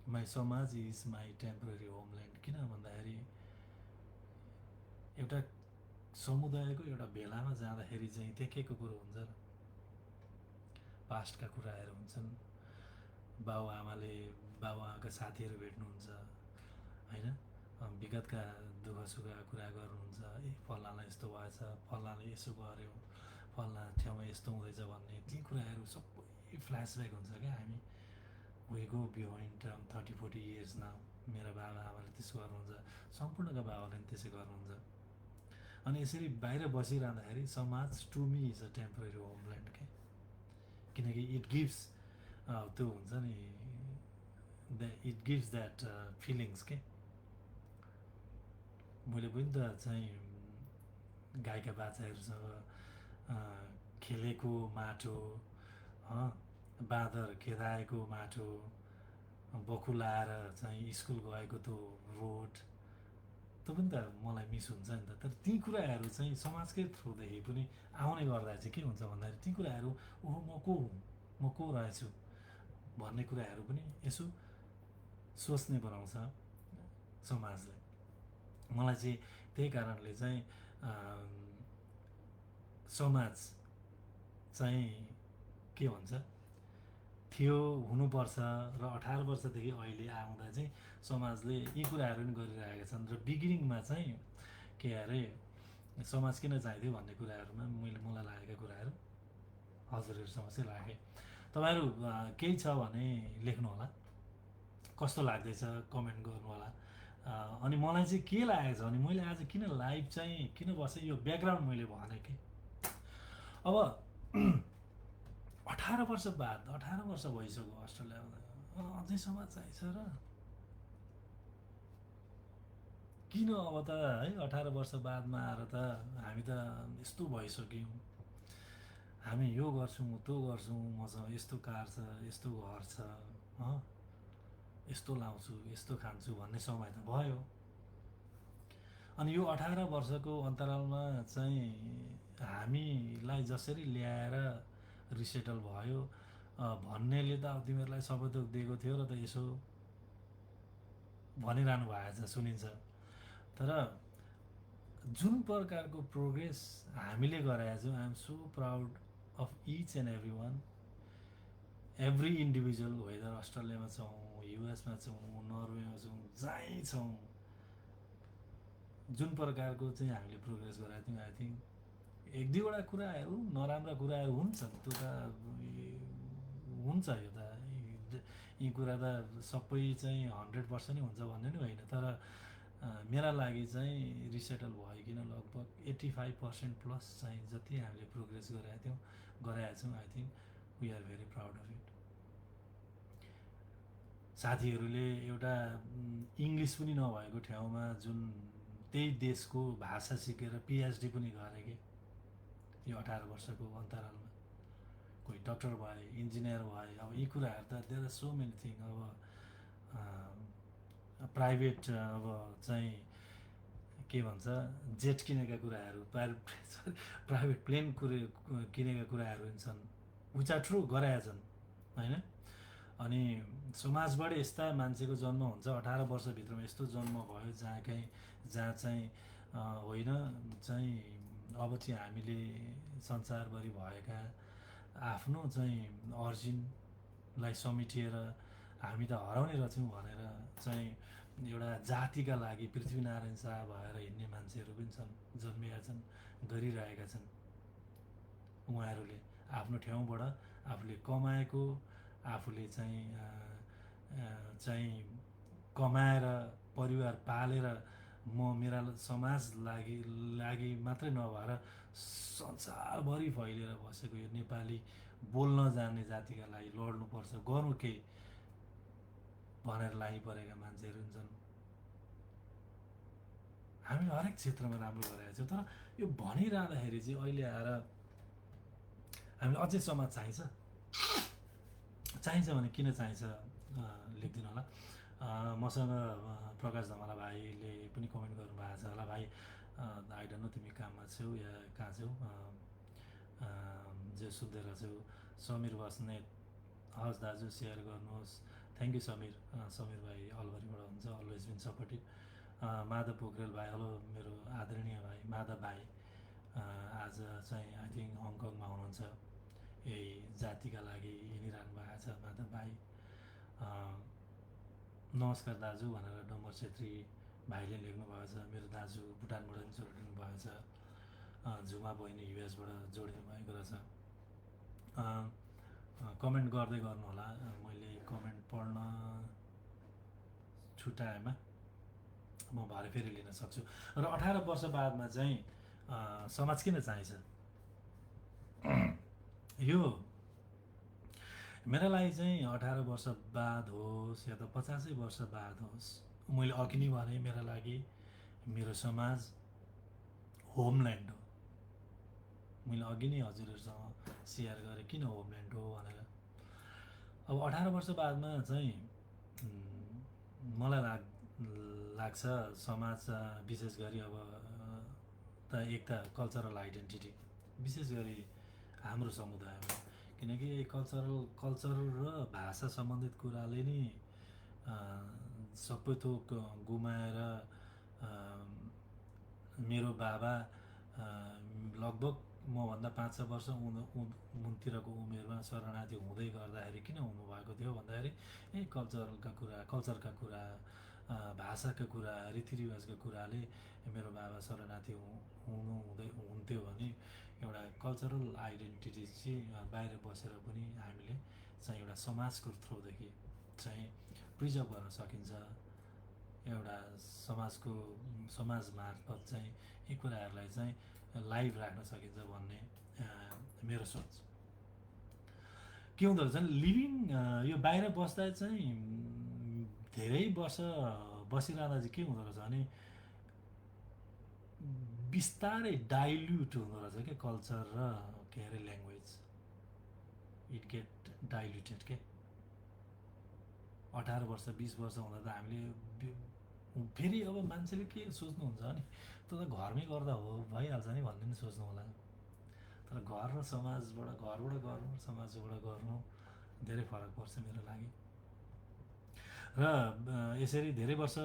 माई समाज इज माई टेम्पोररी होमल्यान्ड। किन भन्दाखेरि एउटा समुदायको एउटा भेलामा जाँदाखेरि चाहिँ त्यहाँ के को कुरो हुन्छ र, पास्टका कुराहरू हुन्छन्, बाबुआमाले बाबुआमाका साथीहरू भेट्नुहुन्छ, होइन, विगतका दुःख सुखका कुरा गर्नुहुन्छ। ए फल्नालाई यस्तो भएछ, फल्नाले यसो गर्यो, फल्ना ठाउँमा यस्तो हुँदैछ भन्ने ती कुराहरू सबै फ्ल्यासब्याक हुन्छ क्या। हामी we go behind 30-40 years now. मेरा बाबाआमाले त्यसो गर्नुहुन्छ, सम्पूर्णका बाबाले पनि त्यसै गर्नुहुन्छ। अनि यसरी बाहिर बसिरहँदाखेरि samaj to me is a temporary homeland के। किनकि इट गिभ्स त्यो हुन्छ नि, इट गिभ्स द्याट फिलिङ्स के। मैले पनि त चाहिँ गाईका बाछाहरूसँग खेलेको माटो, बाँदर खेदाएको माटो, बकुलाएर चाहिँ स्कुल गएको त्यो रोड, त्यो पनि त मलाई मिस हुन्छ नि त। तर ती कुराहरू चाहिँ समाजकै थ्रुदेखि पनि आउने गर्दा चाहिँ के हुन्छ भन्दाखेरि ती कुराहरू, ओहो म को हुँ, म को रहेछु भन्ने कुराहरू पनि यसो सोच्ने बनाउँछ समाजले। मलाई चाहिँ त्यही कारणले चाहिँ समाज चाहिँ के भन्छ थियो, हुनुपर्छ। र 18 वर्षदेखि अहिले आउँदा चाहिँ समाजले यी कुराहरू पनि गरिरहेका छन्। र बिगिनिङमा चाहिँ के अरे समाज किन चाहिन्थ्यो भन्ने कुराहरूमा मलाई लागेका कुराहरू हजुरहरूसँग चाहिँ राखेँ। तपाईँहरू केही छ भने लेख्नु होला, कस्तो लाग्दैछ कमेन्ट गर्नु होला। अनि मलाई चाहिँ के लागेको छ भने मैले आज किन लाइभ चाहिँ किन बसेँ यो ब्याकग्राउन्ड मैले भनेँ कि अब 18 वर्ष भइसक्यो अस्ट्रेलियामा अझै समाज चाहिन्छ र किन अब त है 18 वर्ष बादमा आएर त हामी त यस्तो भइसक्यौँ हामी यो गर्छौँ त्यो गर्छौँ मसँग यस्तो कार छ यस्तो घर छ यस्तो लाउँछु यस्तो खान्छु भन्ने समय त भयो अनि यो 18 वर्षको अन्तरालमा चाहिँ हामीलाई जसरी ल्याएर रिसेटल भयो भन्नेले त अब तिमीहरूलाई सबै थोक दिएको थियो र त यसो भनिरहनु भएको छ सुनिन्छ तर जुन प्रकारको प्रोग्रेस हामीले गराएका छौँ I am so proud of each and every one every individual whether अस्ट्रेलियामा छौँ युएसमा छौँ नर्वेमा छौँ जहीँ छौँ जुन प्रकारको चाहिँ हामीले प्रोग्रेस गराएको थियौँ आई थिङ्क एक दुईवटा कुराहरू नराम्रा कुराहरू हुन्छन् त्यो त हुन्छ यो त यी कुरा त सबै चाहिँ 100% नै हुन्छ भन्ने नै होइन तर मेरा लागि चाहिँ रिसेटल भइकन लगभग 85% प्लस चाहिँ जति हामीले प्रोग्रेस गराएका छौँ I think we are very proud of it साथीहरूले एउटा इङ्ग्लिस पनि नभएको ठाउँमा जुन त्यही देशको भाषा सिकेर पिएचडी पनि गरे कि यो 18 वर्षको अन्तरालमा कोही डक्टर भए इन्जिनियर भए अब यी कुराहरू त there are so many thing अब प्राइभेट अब चाहिँ के भन्छ जेट किनेका कुराहरू प्राइभेट प्लेन किनेका कुराहरू छन् विच आर ट्रु गराएका छन् होइन अनि समाजबाट यस्ता मान्छेको जन्म हुन्छ 18 वर्षभित्रमा यस्तो जन्म भयो जहाँ चाहिँ होइन चाहिँ अब चाहिँ हामीले संसारभरि भएका आफ्नो चाहिँ अर्जिनलाई समेटिएर हामी त हराउने रहेछौँ भनेर चाहिँ एउटा जातिका लागि पृथ्वीनारायण शाह भएर हिँड्ने मान्छेहरू पनि छन् जन्मिएका छन् गरिरहेका छन् उहाँहरूले आफ्नो ठाउँबाट आफूले कमाएको आफूले चाहिँ कमाएर परिवार पालेर म मेरा समाज लागि मात्रै नभएर संसारभरि फैलिएर बसेको यो नेपाली बोल्न जान्ने जातिका लागि लड्नुपर्छ गर्नु केही भनेर लागिपरेका मान्छेहरू हुन्छन् हामीले हरेक क्षेत्रमा राम्रो गरेका छौँ तर यो भनिरहँदाखेरि चाहिँ अहिले आएर हामीलाई अझै समाज चाहिन्छ भने किन चाहिन्छ लेखिदिनु होला मसँग प्रकाश धमाला भाइले पनि कमेन्ट गर्नुभएको छ होला भाइ आई डोन्ट नो तिमी काममा छौ या कहाँ छौ जे सुन्दै रहेछौ समीर बस्नेत हस् दाजु सेयर गर्नुहोस् थ्याङ्क यू समीर भाइ अलभरीबाट हुन्छ always been supportive Madhav Pokharel भाइ हेलो मेरो आदरणीय भाइ माधव भाइ आज चाहिँ आई थिङ्क हङकङमा हुनुहुन्छ यही जातिका लागि हिँडिरहनु भएको छ माधव भाइ नमस्कार दाजु भनेर डम्बर छेत्री भाइले लेख्नुभएको छ मेरो दाजु भुटानबाट पनि जोडिनु भएको छ झुमा बहिनी युएसबाट जोडिनु भएको रहेछ कमेन्ट गर्दै गर्नु होला मैले कमेन्ट पढ्न छुट्याएमा म भरे फेरि लिन सक्छु र 18 वर्ष बादमा चाहिँ समाज किन चाहिन्छ यो मेरा लागि चाहिँ 18 वर्ष बाद होस् या त 50 वर्ष बाद होस् मैले अघि नै भने मेरा लागि मेरो समाज होमल्यान्ड हो मैले अघि नै हजुरहरूसँग सेयर गरेँ किन होमल्यान्ड हो भनेर अब 18 वर्ष बादमा चाहिँ मलाई लाग्छ समाज विशेष गरी अब त एक त कल्चरल आइडेन्टिटी विशेष गरी हाम्रो समुदायमा किनकि कल्चर र भाषा सम्बन्धित कुराले नै सबै थोक गुमाएर मेरो बाबा लगभग मभन्दा 5-6 वर्ष मुनतिरको उमेरमा शरणार्थी हुँदै गर्दाखेरि किन हुनुभएको थियो भन्दाखेरि यही कल्चरका कुरा भाषाका कुरा रीतिरिवाजका कुराले मेरो बाबा शरणार्थी हुन्थ्यो भने एउटा कल्चरल आइडेन्टिटी चाहिँ बाहिर बसेर पनि हामीले चाहिँ एउटा समाजको थ्रुदेखि चाहिँ प्रिजर्भ गर्न सकिन्छ एउटा समाज मार्फत चाहिँ यी कुराहरूलाई चाहिँ लाइभ राख्न सकिन्छ भन्ने मेरो सोच के हुँदो रहेछ भने लिभिङ यो बाहिर बस्दा चाहिँ धेरै वर्ष बसिरहँदा चाहिँ के हुँदो रहेछ भने बिस्तारै डाइल्युट हुँदो रहेछ क्या कल्चर र के अरे ल्याङ्ग्वेज इट गेट डाइल्युटेड के 18 वर्ष 20 वर्ष हुँदा त हामीले फेरि अब मान्छेले के सोच्नुहुन्छ भने त घरमै गर्दा हो भइहाल्छ नि भन्ने नि सोच्नु होला तर घर र समाजबाट घरबाट गर्नु समाजबाट गर्नु धेरै फरक पर्छ मेरो लागि र यसरी धेरै वर्ष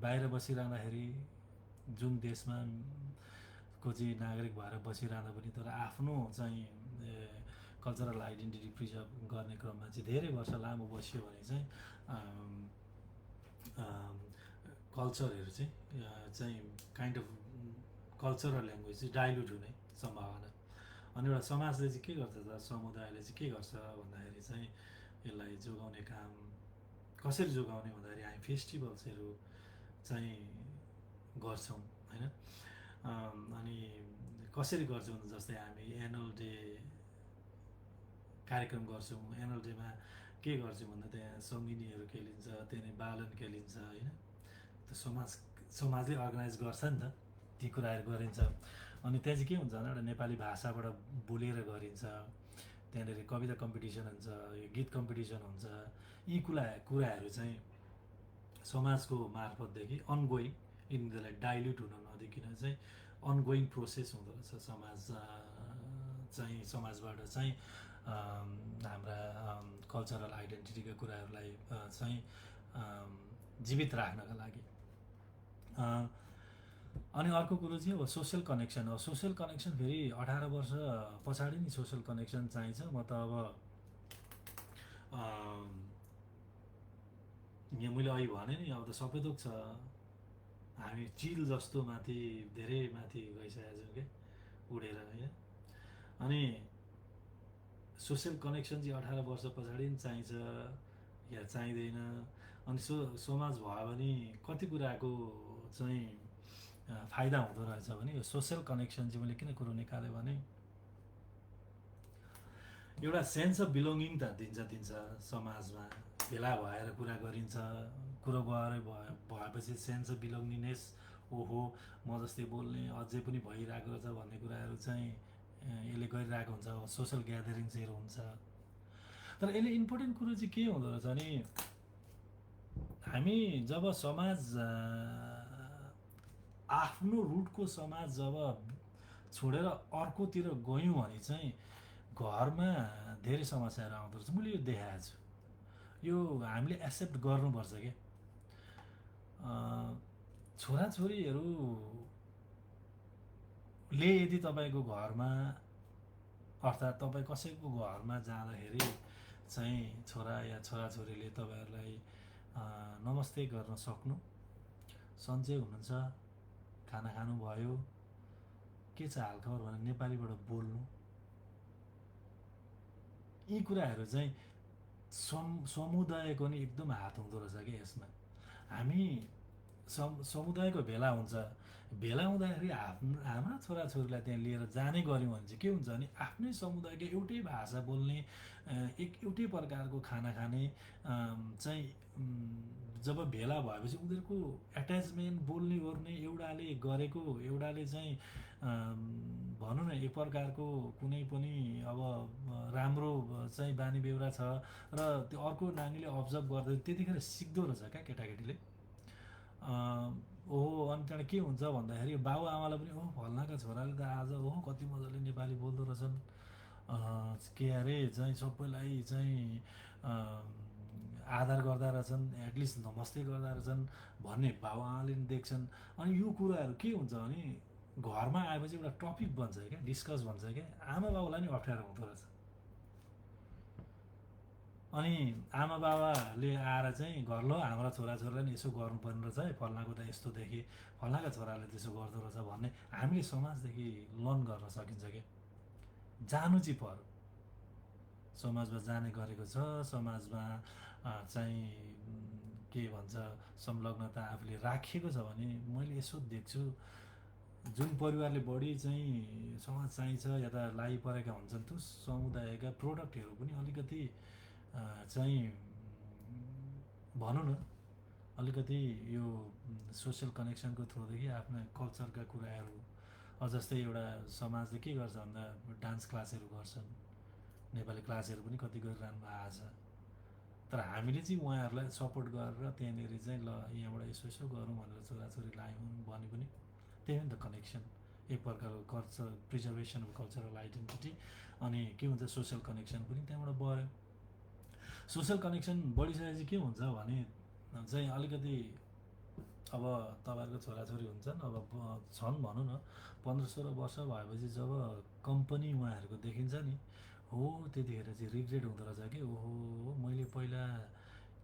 बाहिर बसिरहँदाखेरि जुन देशमा को चाहिँ नागरिक भएर बसिरहँदा पनि तर आफ्नो चाहिँ कल्चरल आइडेन्टिटी प्रिजर्भ गर्ने क्रममा चाहिँ धेरै वर्ष लामो बस्यो भने चाहिँ कल्चरहरू चाहिँ काइन्ड अफ कल्चर र ल्याङ्ग्वेज चाहिँ डाइल्युट हुने सम्भावना अनि एउटा समाजले चाहिँ के गर्छ त समुदायले चाहिँ के गर्छ भन्दाखेरि चाहिँ यसलाई जोगाउने काम कसरी जोगाउने भन्दाखेरि हामी फेस्टिभल्सहरू चाहिँ गर्छौँ होइन अनि कसरी गर्छौँ भने जस्तै हामी एनुअल डे कार्यक्रम गर्छौँ एनुअल डेमा के गर्छौँ भन्दा त्यहाँ सङ्गिनीहरू खेलिन्छ त्यहाँदेखि बालन खेलिन्छ होइन त्यो समाजले अर्गनाइज गर्छ नि त ती कुराहरू गरिन्छ अनि त्यहाँ चाहिँ के हुन्छ भने एउटा नेपाली भाषाबाट बोलेर गरिन्छ त्यहाँनिर कविता कम्पिटिसन हुन्छ गीत कम्पिटिसन हुन्छ यी कुराहरू चाहिँ समाजको मार्फतदेखि अनगोइङ यिनीहरूलाई डाइल्युट हुन नदिकन चाहिँ अनगोइङ प्रोसेस हुँदो रहेछ समाजबाट चाहिँ हाम्रा कल्चरल आइडेन्टिटीका कुराहरूलाई चाहिँ जीवित राख्नका लागि अनि अर्को कुरो चाहिँ अब सोसियल कनेक्सन हो सोसियल कनेक्सन फेरि 18 वर्ष पछाडि नि सोसियल कनेक्सन चाहिन्छ म त अब यहाँ मैले अघि भने नि अब त सबै थोक छ हामी चिल जस्तो माथि धेरै माथि गइसकेका छौँ क्या उडेर होइन अनि सोसियल कनेक्सन चाहिँ 18 वर्ष पछाडि नि चाहिन्छ या चाहिँदैन अनि समाज भयो भने कति कुराको चाहिँ फाइदा हुँदो रहेछ भने यो सोसियल कनेक्सन चाहिँ मैले किन कुरो निकालेँ भने एउटा सेन्स अफ बिलोङ्गिङ त दिन्छ समाजमा भेला भएर कुरा गरिन्छ कुरो भएपछि सेन्स अफ बिलोङ्गिनेस ओहो म जस्तै बोल्ने अझै पनि भइरहेको छ भन्ने कुराहरू चाहिँ यसले गरिरहेको हुन्छ सोसल ग्यादरिङ्सहरू हुन्छ तर यसले इम्पोर्टेन्ट कुरो चाहिँ के हुँदो रहेछ भने हामी जब समाज आफ्नो रुटको समाज जब छोडेर अर्कोतिर गयौँ भने चाहिँ घरमा धेरै समस्याहरू आउँदो रहेछ मैले यो देखाएको छु यो हामीले एक्सेप्ट गर्नुपर्छ क्या छोराछोरीहरूले यदि तपाईँको घरमा अर्थात् तपाईँ कसैको घरमा जाँदाखेरि चाहिँ छोरा या छोराछोरीले तपाईँहरूलाई नमस्ते गर्न सक्नु सन्चै हुनुहुन्छ खाना खानुभयो के छ हालखबर भनेर नेपालीबाट बोल्नु यी कुराहरू चाहिँ समुदायको नि एकदम हात हुँदो रहेछ क्या यसमा हामी समुदायको भेला हुन्छ भेला हुँदाखेरि हाम्रा छोराछोरीलाई त्यहाँ लिएर जाने गऱ्यौँ भने चाहिँ के हुन्छ भने आफ्नै समुदायको एउटै भाषा बोल्ने एउटै प्रकारको खाना खाने चाहिँ जब भेला भएपछि उनीहरूको एट्याचमेन्ट बोल्ने गर्ने एउटाले चाहिँ भनौँ न एक प्रकारको कुनै पनि अब राम्रो चाहिँ बानी बेहोरा छ र त्यो अर्को नानीले अब्जर्भ गर्दै त्यतिखेर सिक्दो रहेछ क्या केटाकेटीले ओहो अनि त्यहाँबाट के हुन्छ भन्दाखेरि बाउ आमालाई पनि ओहो फल्नाका छोराले त आज ओहो कति मजाले नेपाली बोल्दो रहेछन् के अरे चाहिँ सबैलाई चाहिँ आदर गर्दा रहेछन् एटलिस्ट नमस्ते गर्दा रहेछन् भन्ने बाउ आमाले पनि देख्छन् अनि यो कुराहरू के हुन्छ भने घरमा आएपछि एउटा टपिक बन्छ क्या डिस्कस भन्छ क्या आमा बाउलाई नि अप्ठ्यारो हुँदो रहेछ अनि आमा बाबाले आएर चाहिँ घर ल हाम्रा छोराछोरीलाई नि यसो गर्नुपर्ने रहेछ है फल्नाको त यस्तो देखेँ फल्नाको छोराले त्यसो गर्दो रहेछ भन्ने हामीले समाजदेखि लर्न गर्न सकिन्छ क्या जानु चाहिँ पर्यो समाजमा जाने गरेको छ समाजमा चाहिँ के भन्छ संलग्नता आफूले राखेको छ भने मैले यसो देख्छु जुन परिवारले बढी चाहिँ समाज चाहिन्छ या त लागिपरेका हुन्छन् त्यो समुदायका प्रोडक्टहरू पनि अलिकति चाहिँ भनौँ न अलिकति यो सोसियल कनेक्सनको थ्रुदेखि आफ्ना कल्चरका कुराहरू जस्तै एउटा समाजले के गर्छ भन्दा डान्स क्लासहरू गर्छन्, नेपाली क्लासहरू पनि कति गरिरहनु भएको छ। तर हामीले चाहिँ उहाँहरूलाई सपोर्ट गरेर त्यहाँनिर चाहिँ ल यहाँबाट यसो यसो गरौँ भनेर छोराछोरी लायौँ भने पनि त्यही हो नि त कनेक्सन, एक प्रकारको culture preservation of cultural identity. अनि के हुन्छ सोसियल कनेक्सन पनि त्यहाँबाट बढ्यो। सोसियल कनेक्सन बढिसकेपछि के हुन्छ भने चाहिँ अलिकति अब तपाईँहरूको छोराछोरी हुन्छन्, अब छन् भनौँ न 15-16 वर्ष भएपछि जब कम्पनी उहाँहरूको देखिन्छ नि, हो त्यतिखेर चाहिँ रिग्रेट हुँदो रहेछ कि ओहो मैले पहिला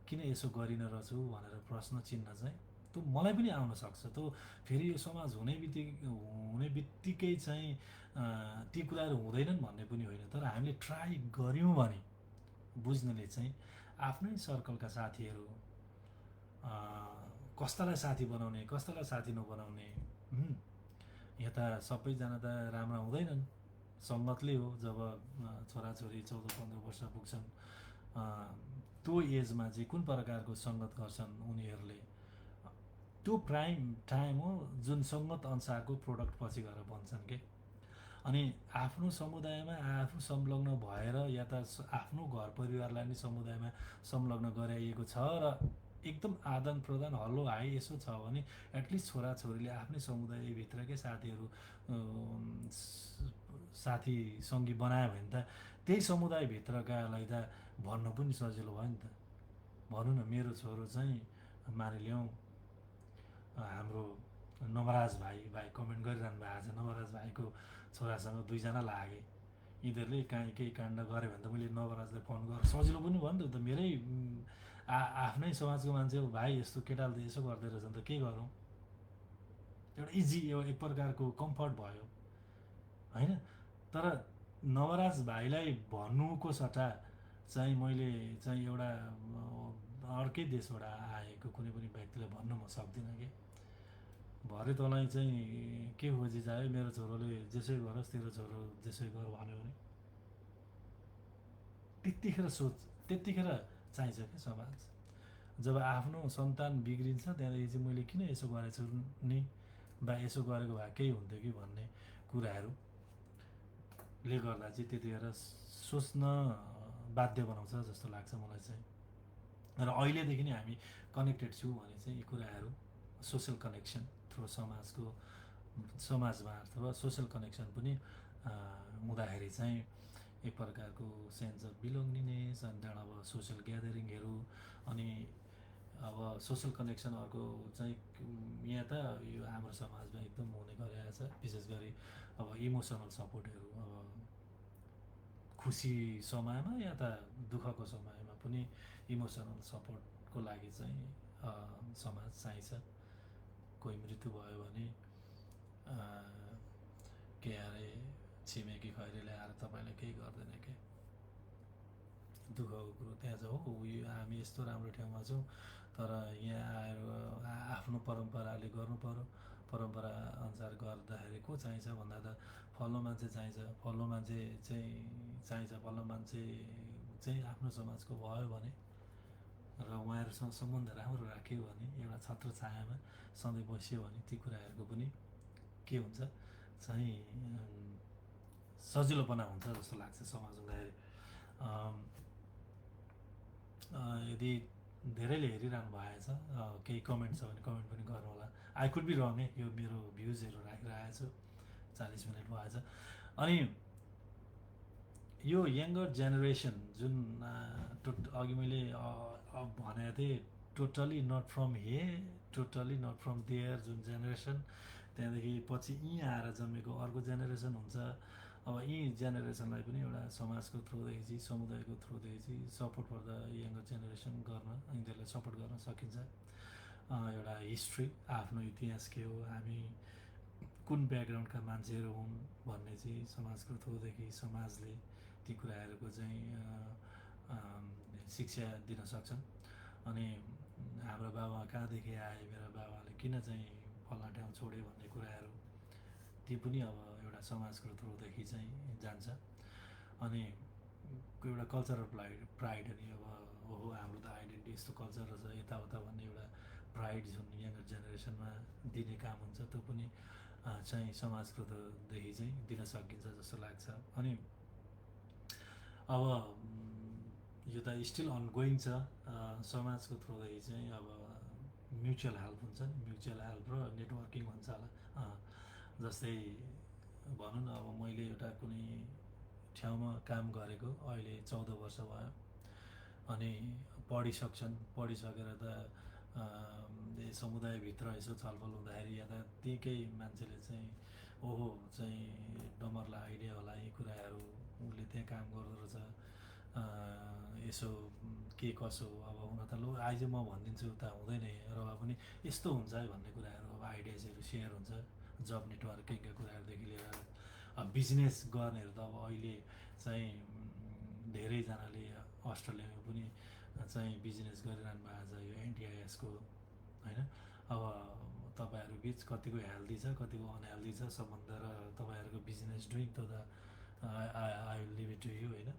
किन यसो गरिनँ रहेछु भनेर प्रश्न चिन्ह चाहिँ त्यो मलाई पनि आउन सक्छ। त्यो फेरि यो समाज हुने बित्तिकै चाहिँ ती कुराहरू हुँदैनन् भन्ने पनि होइन, तर हामीले ट्राई गऱ्यौँ भने बुझ्नेले चाहिँ आफ्नै सर्कलका साथीहरू कस्तालाई साथी बनाउने कस्तालाई साथी नबनाउने, यता सबैजना त राम्रा हुँदैनन्। सङ्गतले हो जब छोराछोरी 14-15 वर्ष पुग्छन् त्यो एजमा चाहिँ कुन प्रकारको सङ्गत गर्छन् उनीहरूले, त्यो प्राइम टाइम हो जुन सङ्गत अनुसारको प्रोडक्ट पछि गएर बन्छन् के। अनि आफ्नो समुदायमा आफू संलग्न भएर या त आफ्नो घर परिवारलाई नै समुदायमा संलग्न गराइएको छ र एकदम आदान प्रदान हल्लो हाई यसो छ भने एटलिस्ट छोराछोरीले आफ्नै समुदायभित्रकै साथीहरू साथी सङ्गी बनायो भने त त्यही समुदायभित्रकालाई त भन्न पनि सजिलो भयो नि त। भनौँ न मेरो छोरो चाहिँ मानिलिउँ हाम्रो नवराज भाइ कमेन्ट गरिरहनु भएको छ, नवराज भाइको छोरासँग 2 जना लागे, यिनीहरूले काहीँ केही काण्ड गऱ्यो भने त मैले नवराजलाई फोन गरेर सजिलो पनि भयो नि त मेरै आफ्नै समाजको मान्छे हो, भाइ यस्तो केटाले त यसो गर्दै रहेछ नि त के गरौँ, एउटा इजी एक प्रकारको कम्फर्ट भयो होइन। तर नवराज भाइलाई भन्नुको सट्टा चाहिँ मैले चाहिँ एउटा अर्कै देशबाट आएको कुनै पनि व्यक्तिलाई भन्नु म सक्दिनँ कि भरे तँलाई चाहिँ के खोजी जायो मेरो छोरोले जेसै गरोस् तेरो छोरो जेसै गर भन्यो भने त्यतिखेर चाहिन्छ क्या समाज। जब आफ्नो सन्तान बिग्रिन्छ त्यहाँदेखि चाहिँ मैले किन यसो गरेछु नि बा यसो गरेको भए केही हुन्थ्यो कि भन्ने कुराहरूले गर्दा चाहिँ त्यतिखेर सोच्न बाध्य बनाउँछ जस्तो लाग्छ मलाई चाहिँ। र अहिलेदेखि नै हामी कनेक्टेड छौँ भने चाहिँ यी कुराहरू सोसियल कनेक्सन थ्रु समाजमा अथवा सोसियल कनेक्सन पनि हुँदाखेरि चाहिँ एक प्रकारको सेन्स अफ बिलोङ्गिनेस अनि त्यहाँबाट अब सोसियल ग्यादरिङहरू अनि अब सोसियल कनेक्सन अर्को चाहिँ यहाँ त यो हाम्रो समाजमा एकदम हुने गरिरहेको छ, विशेष गरी अब इमोसनल सपोर्टहरू अब खुसी समयमा या त दुःखको समयमा पनि इमोसनल सपोर्टको लागि चाहिँ समाज चाहिन्छ। कोही मृत्यु भयो भने के अरे छिमेकी खैरेले आएर तपाईँलाई केही गर्दैन के, दुःखको कुरो त्यहाँ छ हो हामी यस्तो राम्रो ठाउँमा छौँ तर यहाँ आएर आफ्नो परम्पराले गर्नु पर्यो, परम्परा अनुसार गर्दाखेरि को चाहिन्छ भन्दा त फल्लो मान्छे चाहिन्छ, फल्लो मान्छे चाहिँ चाहिन्छ, फल्लो मान्छे चाहिँ आफ्नो समाजको भयो भने र उहाँहरूसँग सम्बन्ध राम्रो राख्यो भने एउटा छत्र छायामा सधैँ बस्यो भने ती कुराहरूको पनि के हुन्छ चाहिँ सजिलोपना हुन्छ जस्तो लाग्छ समाज हुँदाखेरि। यदि धेरैले हेरिरहनु भएको छ केही कमेन्ट छ भने कमेन्ट पनि गर्नु होला। आई कुड बी रङ है, यो मेरो भ्युजहरू राखिरहेको छु, 40 मिनट भएछ। अनि यो यङ्गर जेनेरेसन जुन अघि मैले भनेको थिएँ totally not from here totally not from there जुन जेनेरेसन, त्यहाँदेखि पछि यहीँ आएर जन्मेको अर्को जेनेरेसन हुन्छ। अब यी जेनेरेसनलाई पनि एउटा समाजको थ्रुदेखि चाहिँ समुदायको थ्रुदेखि चाहिँ support for the younger generation गर्न यिनीहरूलाई सपोर्ट गर्न सकिन्छ। एउटा हिस्ट्री आफ्नो इतिहास के हो, हामी कुन ब्याकग्राउन्डका मान्छेहरू हुन् भन्ने चाहिँ समाजको थ्रुदेखि समाजले ती कुराहरूको चाहिँ शिक्षा दिन सक्छन्। अनि हाम्रो बाबा कहाँदेखि आए, मेरा बाबाले किन चाहिँ फल्ना ठाउँ छोडे भन्ने कुराहरू ती पनि अब एउटा समाजको थ्रुदेखि चाहिँ जान्छ। अनि एउटा कल्चरल प्राइड अनि अब ओहो हाम्रो त आइडेन्टिटी यस्तो कल्चर रहेछ यताउता भन्ने एउटा प्राइड जुन यङ्गर जेनेरेसनमा दिने काम हुन्छ त्यो पनि चाहिँ समाजकोदेखि चाहिँ दिन सकिन्छ जस्तो लाग्छ। अनि अब यो त स्टिल अनगोइङ छ। समाजको थ्रुदेखि चाहिँ अब म्युचुअल हेल्प हुन्छ नि, म्युचुअल हेल्प र नेटवर्किङ हुन्छ होला। जस्तै भनौँ न अब मैले एउटा कुनै ठाउँमा काम गरेको अहिले 14 वर्ष भयो, अनि पढिसकेर त समुदायभित्र यसो छलफल हुँदाखेरि या त त्यही केही मान्छेले चाहिँ ओहो चाहिँ डमर्ला आइडिया होला यी कुराहरू, उसले त्यहाँ काम गर्दो रहेछ, यसो के कसो अब हुन त लु आइज म भनिदिन्छु त हुँदैन र पनि यस्तो हुन्छ है भन्ने कुराहरू अब आइडियाजहरू सेयर हुन्छ। जब नेटवर्किङका कुराहरूदेखि लिएर बिजनेस गर्नेहरू त अब अहिले चाहिँ धेरैजनाले अस्ट्रेलियामा पनि चाहिँ बिजनेस गरिरहनु भएको छ यो एनटिआइएसको, होइन। अब तपाईँहरू बिच कतिको हेल्दी छ कतिको अनहेल्दी छ सम्बन्ध र तपाईँहरूको बिजनेस डुइङ त I will leave it to you, होइन।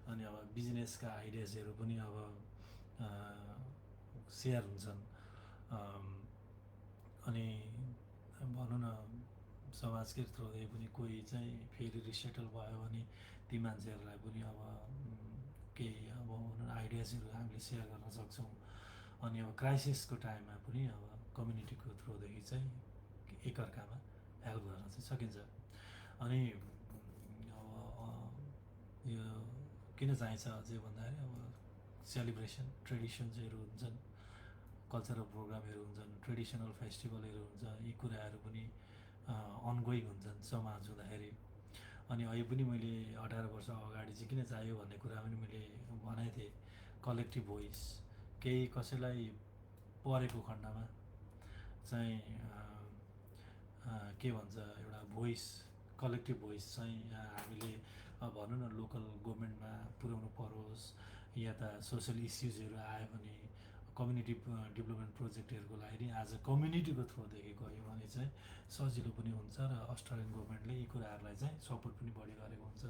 अनि अब बिजनेसका आइडियाजहरू पनि अब सेयर हुन्छन्। अनि भनौँ न समाजकै थ्रुदेखि पनि कोही चाहिँ फेरि रिसेटल भयो भने ती मान्छेहरूलाई पनि अब केही अब आइडियाजहरू हामीले सेयर गर्न सक्छौँ। अनि अब क्राइसिसको टाइममा पनि अब कम्युनिटीको थ्रुदेखि चाहिँ एकअर्कामा हेल्प गर्न चाहिँ सकिन्छ। अनि अब यो किन चाहिन्छ अझै भन्दाखेरि अब सेलिब्रेसन ट्रेडिसन्सहरू हुन्छन्, कल्चरल प्रोग्रामहरू हुन्छन्, ट्रेडिसनल फेस्टिभलहरू हुन्छ, यी कुराहरू पनि अनगोइङ हुन्छन् समाज हुँदाखेरि। अनि अहिले पनि मैले 18 वर्ष अगाडि चाहिँ किन चाहियो भन्ने कुरा पनि मैले भनेको थिएँ। कलेक्टिभ भोइस, केही कसैलाई परेको खण्डमा चाहिँ के भन्छ एउटा भोइस, कलेक्टिभ भोइस चाहिँ हामीले भनौँ न लोकल गभर्मेन्टमा पुर्याउनु परोस् या त सोसल इस्युजहरू आयो भने कम्युनिटी डेभलपमेन्ट प्रोजेक्टहरूको लागि नि आज कम्युनिटीको थ्रुदेखि गयो भने चाहिँ सजिलो पनि हुन्छ र अस्ट्रेलियन गभर्मेन्टले यी कुराहरूलाई चाहिँ सपोर्ट पनि बढी गरेको हुन्छ।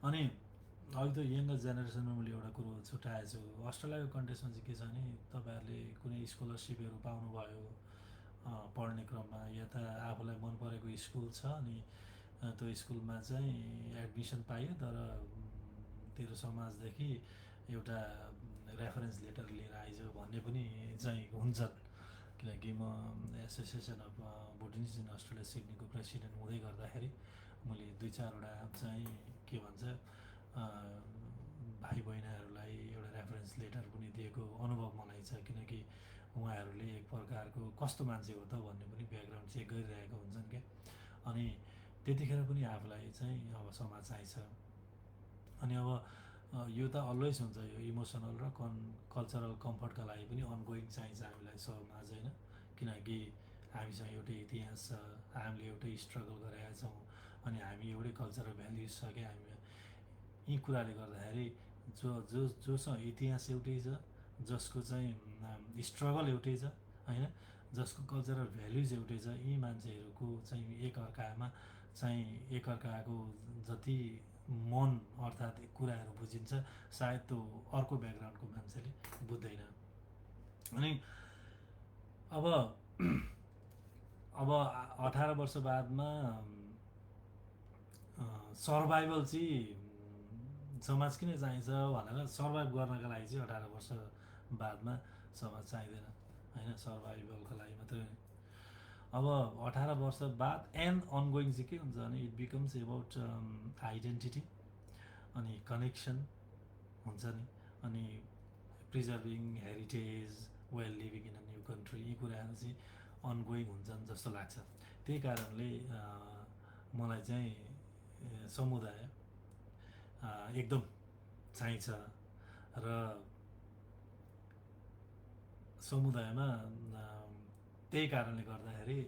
अनि अहिले त यङ्गर जेनेरेसनमा मैले एउटा कुरो छुट्याएको छु। अस्ट्रेलियाको कन्टेक्समा चाहिँ के छ भने तपाईँहरूले कुनै स्कलरसिपहरू पाउनुभयो पढ्ने क्रममा या त आफूलाई मन परेको स्कुल छ अनि त्यो स्कुलमा चाहिँ एडमिसन पाइयो तर तेरो समाजदेखि एउटा रेफरेन्स लेटर लिएर आइज भन्ने पनि चाहिँ हुन्छन्। किनकि म association of Buddhist in Australia सिडनीको प्रेसिडेन्ट हुँदै गर्दाखेरि मैले 2-4वटा चाहिँ के भन्छ भाइ बहिनीहरूलाई एउटा रेफरेन्स लेटर पनि दिएको अनुभव मलाई छ। किनकि उहाँहरूले एक प्रकारको कस्तो मान्छे हो त भन्ने पनि ब्याकग्राउन्ड चेक गरिरहेको हुन्छन् क्या। अनि त्यतिखेर पनि आफूलाई चाहिँ अब समाज चाहिन्छ। अनि अब यो त अलवेज हुन्छ, यो इमोसनल र कल्चरल कम्फर्टका लागि पनि अनगोइङ चाहिन्छ हामीलाई समाज, होइन। किनकि हामीसँग एउटै इतिहास छ, हामीले एउटै स्ट्रगल गरेका छौँ, अनि हामी एउटै कल्चरल भ्याल्युज छ क्या। हामी यी कुराले गर्दाखेरि जोसँग इतिहास एउटै छ, जसको चाहिँ स्ट्रगल एउटै छ, होइन, जसको कल्चरल भ्याल्युज एउटै छ, यी मान्छेहरूको चाहिँ एकअर्कामा चाहिँ एकअर्काको जति मन अर्थात् कुराहरू बुझिन्छ सायद त्यो अर्को ब्याकग्राउन्डको मान्छेले बुझ्दैन। अनि अब 18 वर्ष बादमा सर्भाइभल चाहिँ समाज किन चाहिन्छ भनेर सर्भाइभ गर्नका लागि चाहिँ 18 वर्ष बादमा समाज चाहिँदैन, होइन। सर्भाइभलको लागि मात्रै। अब 18 वर्ष बाद एन्ड अनगोइङ चाहिँ के हुन्छ भने इट बिकम्स एबाउट आइडेन्टिटी अनि कनेक्सन हुन्छ नि, अनि preserving heritage, well living in a new country, यी कुराहरू चाहिँ अनगोइङ हुन्छन् जस्तो लाग्छ। त्यही कारणले मलाई चाहिँ समुदाय एकदम चाहिन्छ र समुदायमा त्यही कारणले गर्दाखेरि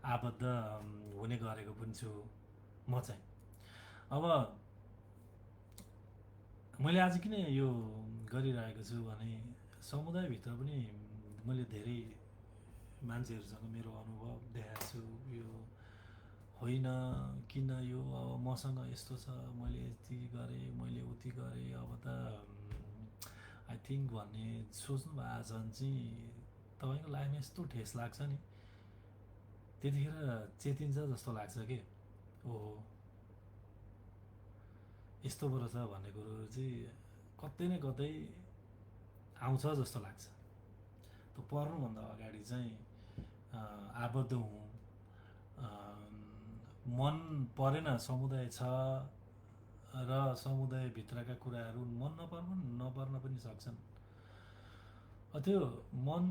आबद्ध हुने गरेको पनि छु म चाहिँ। अब मैले आज किन यो गरिरहेको छु भने समुदायभित्र पनि मैले धेरै मान्छेहरूसँग मेरो अनुभव देखाएको छु। यो होइन किन यो अब मसँग यस्तो छ, मैले यति गरेँ, मैले उति गरेँ, अब त आई थिङ्क भन्ने सोच्नु भएको छ भने चाहिँ तपाईँको लाइफमा यस्तो ठेस लाग्छ नि, त्यतिखेर चेतिन्छ जस्तो लाग्छ कि ओहो यस्तो पो रहेछ भन्ने कुरोहरू चाहिँ कतै न कतै आउँछ जस्तो लाग्छ। त्यो पर्नुभन्दा अगाडि चाहिँ आबद्ध हुँ, मन परेन समुदाय छ र समुदायभित्रका कुराहरू मन नपर्न पनि सक्छन्। त्यो मन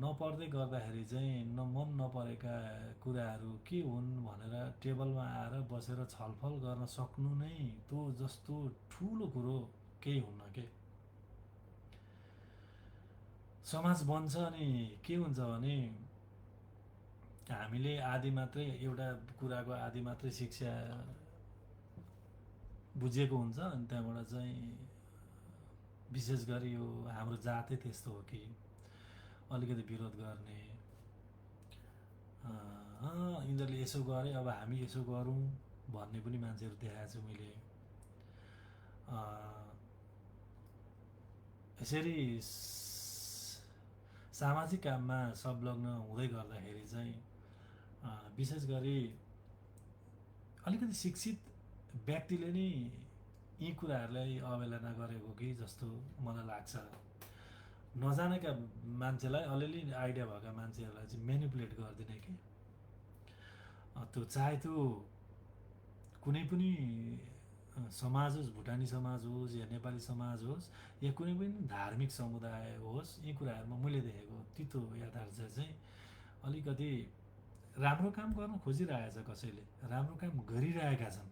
नपर्दै गर्दाखेरि चाहिँ मन नपरेका कुराहरू के हुन् भनेर टेबलमा आएर बसेर छलफल गर्न सक्नु नै त्यो जस्तो ठुलो कुरो केही हुन्न के। समाज बन्छ अनि के हुन्छ भने हामीले आदि मात्रै एउटा कुराको आदि मात्रै शिक्षा बुझेको हुन्छ, अनि त्यहाँबाट चाहिँ विशेष गरी यो हाम्रो जातै त्यस्तो हो कि अलिकति विरोध गर्ने, यिनीहरूले यसो गरे अब हामी यसो गरौँ भन्ने पनि मान्छेहरू देखाएको छु मैले। यसरी सामाजिक काममा संलग्न हुँदै गर्दाखेरि चाहिँ विशेष गरी अलिकति शिक्षित व्यक्तिले नै यी कुराहरूलाई अवहेलना गरेको कि जस्तो मलाई लाग्छ। नजानेका मान्छेलाई अलिअलि आइडिया भएका मान्छेहरूलाई चाहिँ मेनिपुलेट गरिदिने कि त्यो चाहे त्यो कुनै पनि समाज होस्, भुटानी समाज होस् या नेपाली समाज होस् या कुनै पनि धार्मिक समुदाय होस्, यी कुराहरूमा मैले देखेको तितो यथार्थ चाहिँ अलिकति राम्रो काम गर्न खोजिरहेछ, कसैले राम्रो काम गरिरहेका छन्,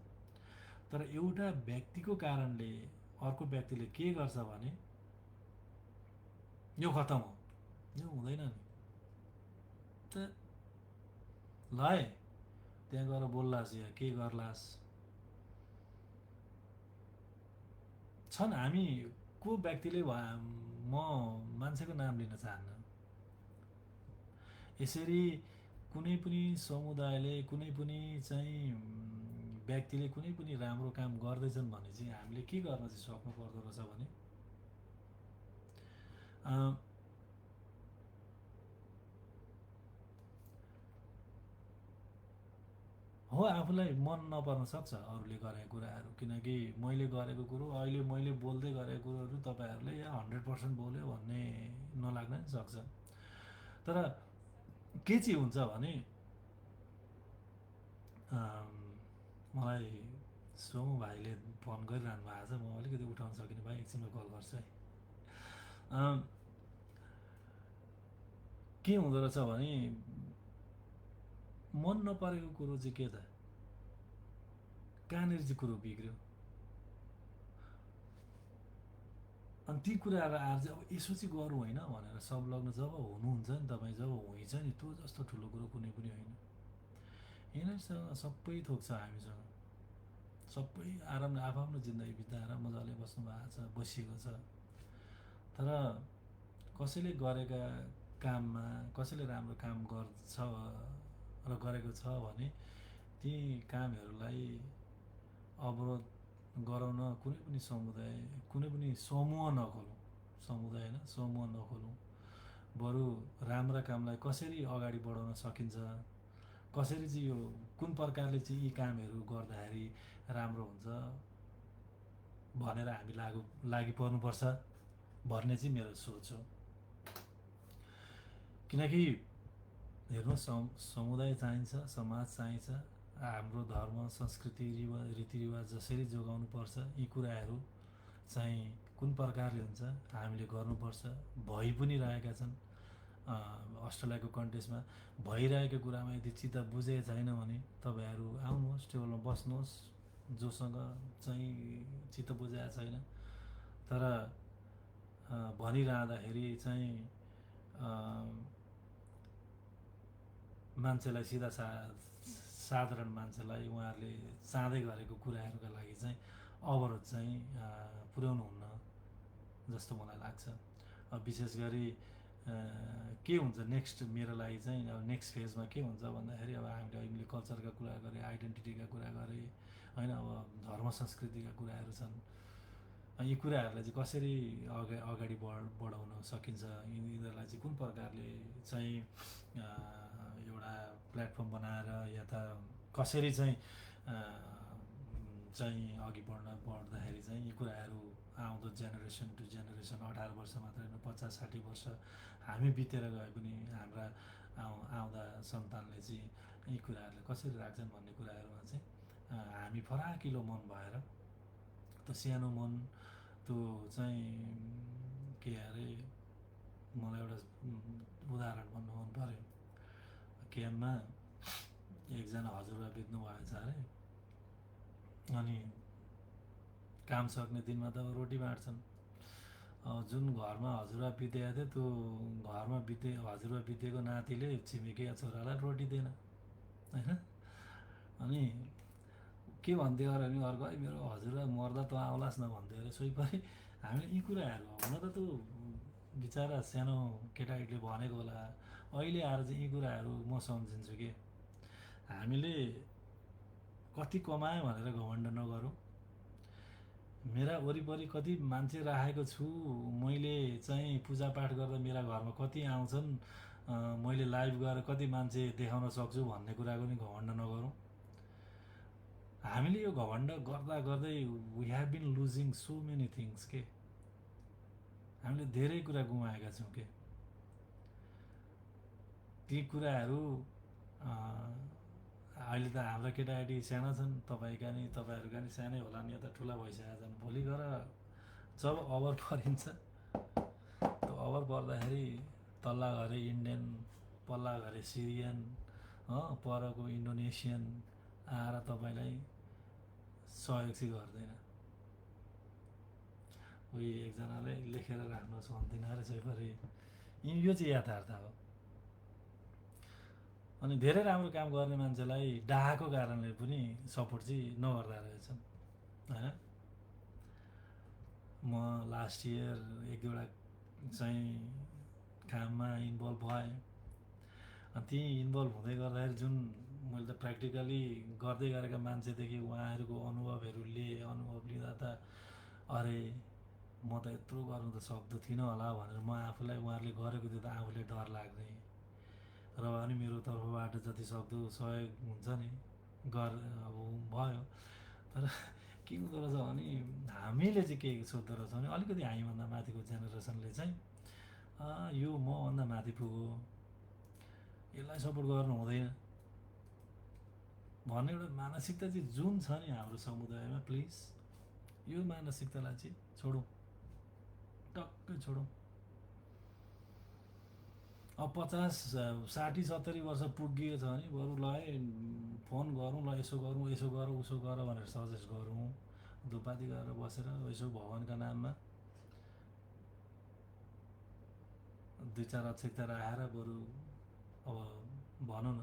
तर एउटा व्यक्तिको कारणले अर्को व्यक्तिले के गर्छ भने यो खतम हो, यो हुँदैन नि त ल है त्यहाँ गएर बोल्लास् या के गर्लास्। छन् हामी को व्यक्तिले म मान्छेको नाम लिन चाहन्न, यसरी कुनै पनि समुदायले कुनै पनि चाहिँ व्यक्तिले कुनै पनि राम्रो काम गर्दैछन् भने चाहिँ हामीले के गर्न चाहिँ सक्नु पर्दो रहेछ भने हो आफूलाई मन नपर्न सक्छ अरूले गरेको कुराहरू, किनकि मैले गरेको कुरो अहिले मैले बोल्दै गरेको कुरोहरू तपाईँहरूले 100% बोल्यो भन्ने नलाग्न पनि सक्छ। तर के चाहिँ हुन्छ भने मलाई सोमु भाइले फोन गरिरहनु भएको छ, म अलिकति उठाउन सकिनँ भाइ, एकछिनमा कल गर्छु है। के हुँदो रहेछ भने मन नपरेको कुरो चाहिँ के त, कहाँनिर चाहिँ कुरो बिग्रियो, अनि ती कुराहरू आएर चाहिँ अब यसो चाहिँ गरौँ होइन भनेर संलग्न जब हुनुहुन्छ नि तपाईँ, जब हुन्छ नि त्यो जस्तो ठुलो कुरो कुनै पनि होइन। यिनीहरूसँग सबै थोक छ, हामीसँग सबै आराम आफ्नो जिन्दगी बिताएर मजाले बस्नु भएको छ, बसिएको छ। तर कसैले गरेका काममा कसैले राम्रो काम गर्छ र गरेको छ भने ती कामहरूलाई अवरोध गराउन कुनै पनि समुदाय कुनै पनि समूह नखोलौँ, समुदाय होइन समूह नखोलौँ, बरु राम्रा कामलाई कसरी अगाडि बढाउन सकिन्छ, कसरी चाहिँ यो कुन प्रकारले चाहिँ यी कामहरू गर्दाखेरि राम्रो हुन्छ भनेर हामी लागि पर्नुपर्छ भन्ने चाहिँ मेरो सोच हो। किनकि हेर्नुहोस् समुदाय चाहिन्छ, समाज चाहिन्छ, हाम्रो धर्म संस्कृति रीतिरिवाज जसरी जोगाउनु पर्छ यी कुराहरू चाहिँ कुन प्रकारले हुन्छ हामीले गर्नुपर्छ। भइ पनि रहेका छन् अस्ट्रेलियाको कन्टेस्टमा भइरहेको कुरामा यदि चित्त बुझेको छैन भने तपाईँहरू आउनुहोस्, टेबलमा बस्नुहोस्, जोसँग चाहिँ चित्त बुझेको छैन तर भनिरहँदाखेरि चाहिँ मान्छेलाई सिधा साधारण मान्छेलाई उहाँहरूले चाँदै गरेको कुराहरूका लागि चाहिँ अवरोध चाहिँ पुर्याउनु हुन्न जस्तो मलाई लाग्छ। विशेष गरी के हुन्छ नेक्स्ट मेरो लागि चाहिँ अब नेक्स्ट फेजमा के हुन्छ भन्दाखेरि अब हामीले कल्चरका कुरा गरेँ, आइडेन्टिटीका कुरा गरेँ होइन, अब धर्म संस्कृतिका कुराहरू छन्। यी कुराहरूलाई चाहिँ कसरी अगाडि बढाउन सकिन्छ, यिनीहरूलाई चाहिँ कुन प्रकारले चाहिँ एउटा प्लेटफर्म बनाएर या त कसरी चाहिँ अघि बढ्दाखेरि चाहिँ यी कुराहरू आउँदो जेनेरेसन टु जेनेरेसन 18 वर्ष मात्र होइन 50-60 वर्ष हामी बितेर गए पनि हाम्रा आउँदा सन्तानले चाहिँ यी कुराहरूलाई कसरी राख्छन् भन्ने कुराहरूमा चाहिँ हामी फराकिलो मन भएर त्यो सानो मन त्यो चाहिँ के अरे मलाई एउटा उदाहरण भन्नु मन पऱ्यो। क्याम्पमा एकजना हजुरबा बित्नु भएछ अरे, अनि काम सक्ने दिनमा त रोटी बाँड्छन्। जुन घरमा हजुरबा बितेको थियो त्यो घरमा हजुरबा बितेको नातिले छिमेकीका छोरालाई रोटी दिएन होइन। अनि के भन्थ्यो अरे नि अर्को, मेरो हजुरबा मर्दा त आउलास् न भन्थ्यो अरे सोइपरि। हामीले यी कुराहरू हुन त त्यो बिचरा सानो केटाकेटीले भनेको होला, अहिले आएर चाहिँ यी कुराहरू म सम्झिन्छु कि हामीले कति कमाएँ भनेर घमण्ड नगरौँ। मेरा वरिपरि कति मान्छे राखेको छु, मैले चाहिँ पूजापाठ गर्दा मेरा घरमा कति आउँछन्, मैले लाइभ गएर कति मान्छे देखाउन सक्छु भन्ने कुराको नि घमण्ड नगरौँ। हामीले यो घमण्ड गर्दा गर्दै we have been losing so many things के हामीले धेरै कुरा गुमाएका छौँ के। ती कुराहरू अहिले त हाम्रा केटाकेटी साना छन्, तपाईँहरूका नि सानै होला नि, यता ठुला भइसकेका छन्। भोलि गएर जब अभर परिन्छ त्यो अभर पर्दाखेरि तल्ला घरे इन्डियन, पल्ला घरे सिरियन, परको इन्डोनेसियन आएर तपाईँलाई सहयोग चाहिँ गर्दैन। उही एकजनाले लेखेर राख्नुहोस् भन्दिनँ अरे सैपरि। यो चाहिँ यथार्थ हो। अनि धेरै राम्रो काम गर्ने मान्छेलाई डाहाको कारणले पनि सपोर्ट चाहिँ नगर्दा रहेछन् होइन। म लास्ट इयर एक दुईवटा चाहिँ काममा इन्भल्भ भएँ। ती इन्भल्भ हुँदै गर्दाखेरि जुन मैले त प्र्याक्टिकली गर्दै गरेका मान्छेदेखि उहाँहरूको अनुभव लिँदा त अरे म त यत्रो गर्नु त सक्दो थिइनँ होला भनेर म आफूलाई उहाँहरूले गरेको त्यो त आफूले डर लाग्ने र पनि मेरो तर्फबाट जति सक्दो सहयोग हुन्छ नि अब भयो। तर के हुँदो रहेछ भने हामीले चाहिँ के सोध्दो रहेछ भने अलिकति हामीभन्दा माथिको जेनेरेसनले चाहिँ यो मभन्दा माथि पुग्यो, यसलाई सपोर्ट गर्नु हुँदैन भन्ने एउटा मानसिकता चाहिँ जुन छ नि हाम्रो समुदायमा, प्लिज यो मानसिकतालाई चाहिँ छोडौँ, टक्कै छोडौँ। अब 50-60-70 वर्ष पुगिएको छ भने बरु ल फोन गरौँ, ल यसो गरौँ, यसो गर उसो गर भनेर सजेस्ट गरौँ। धुपाती गरेर बसेर यसो भगवान्का नाममा 2-4 अक्षता राखेर बरु अब भनौँ न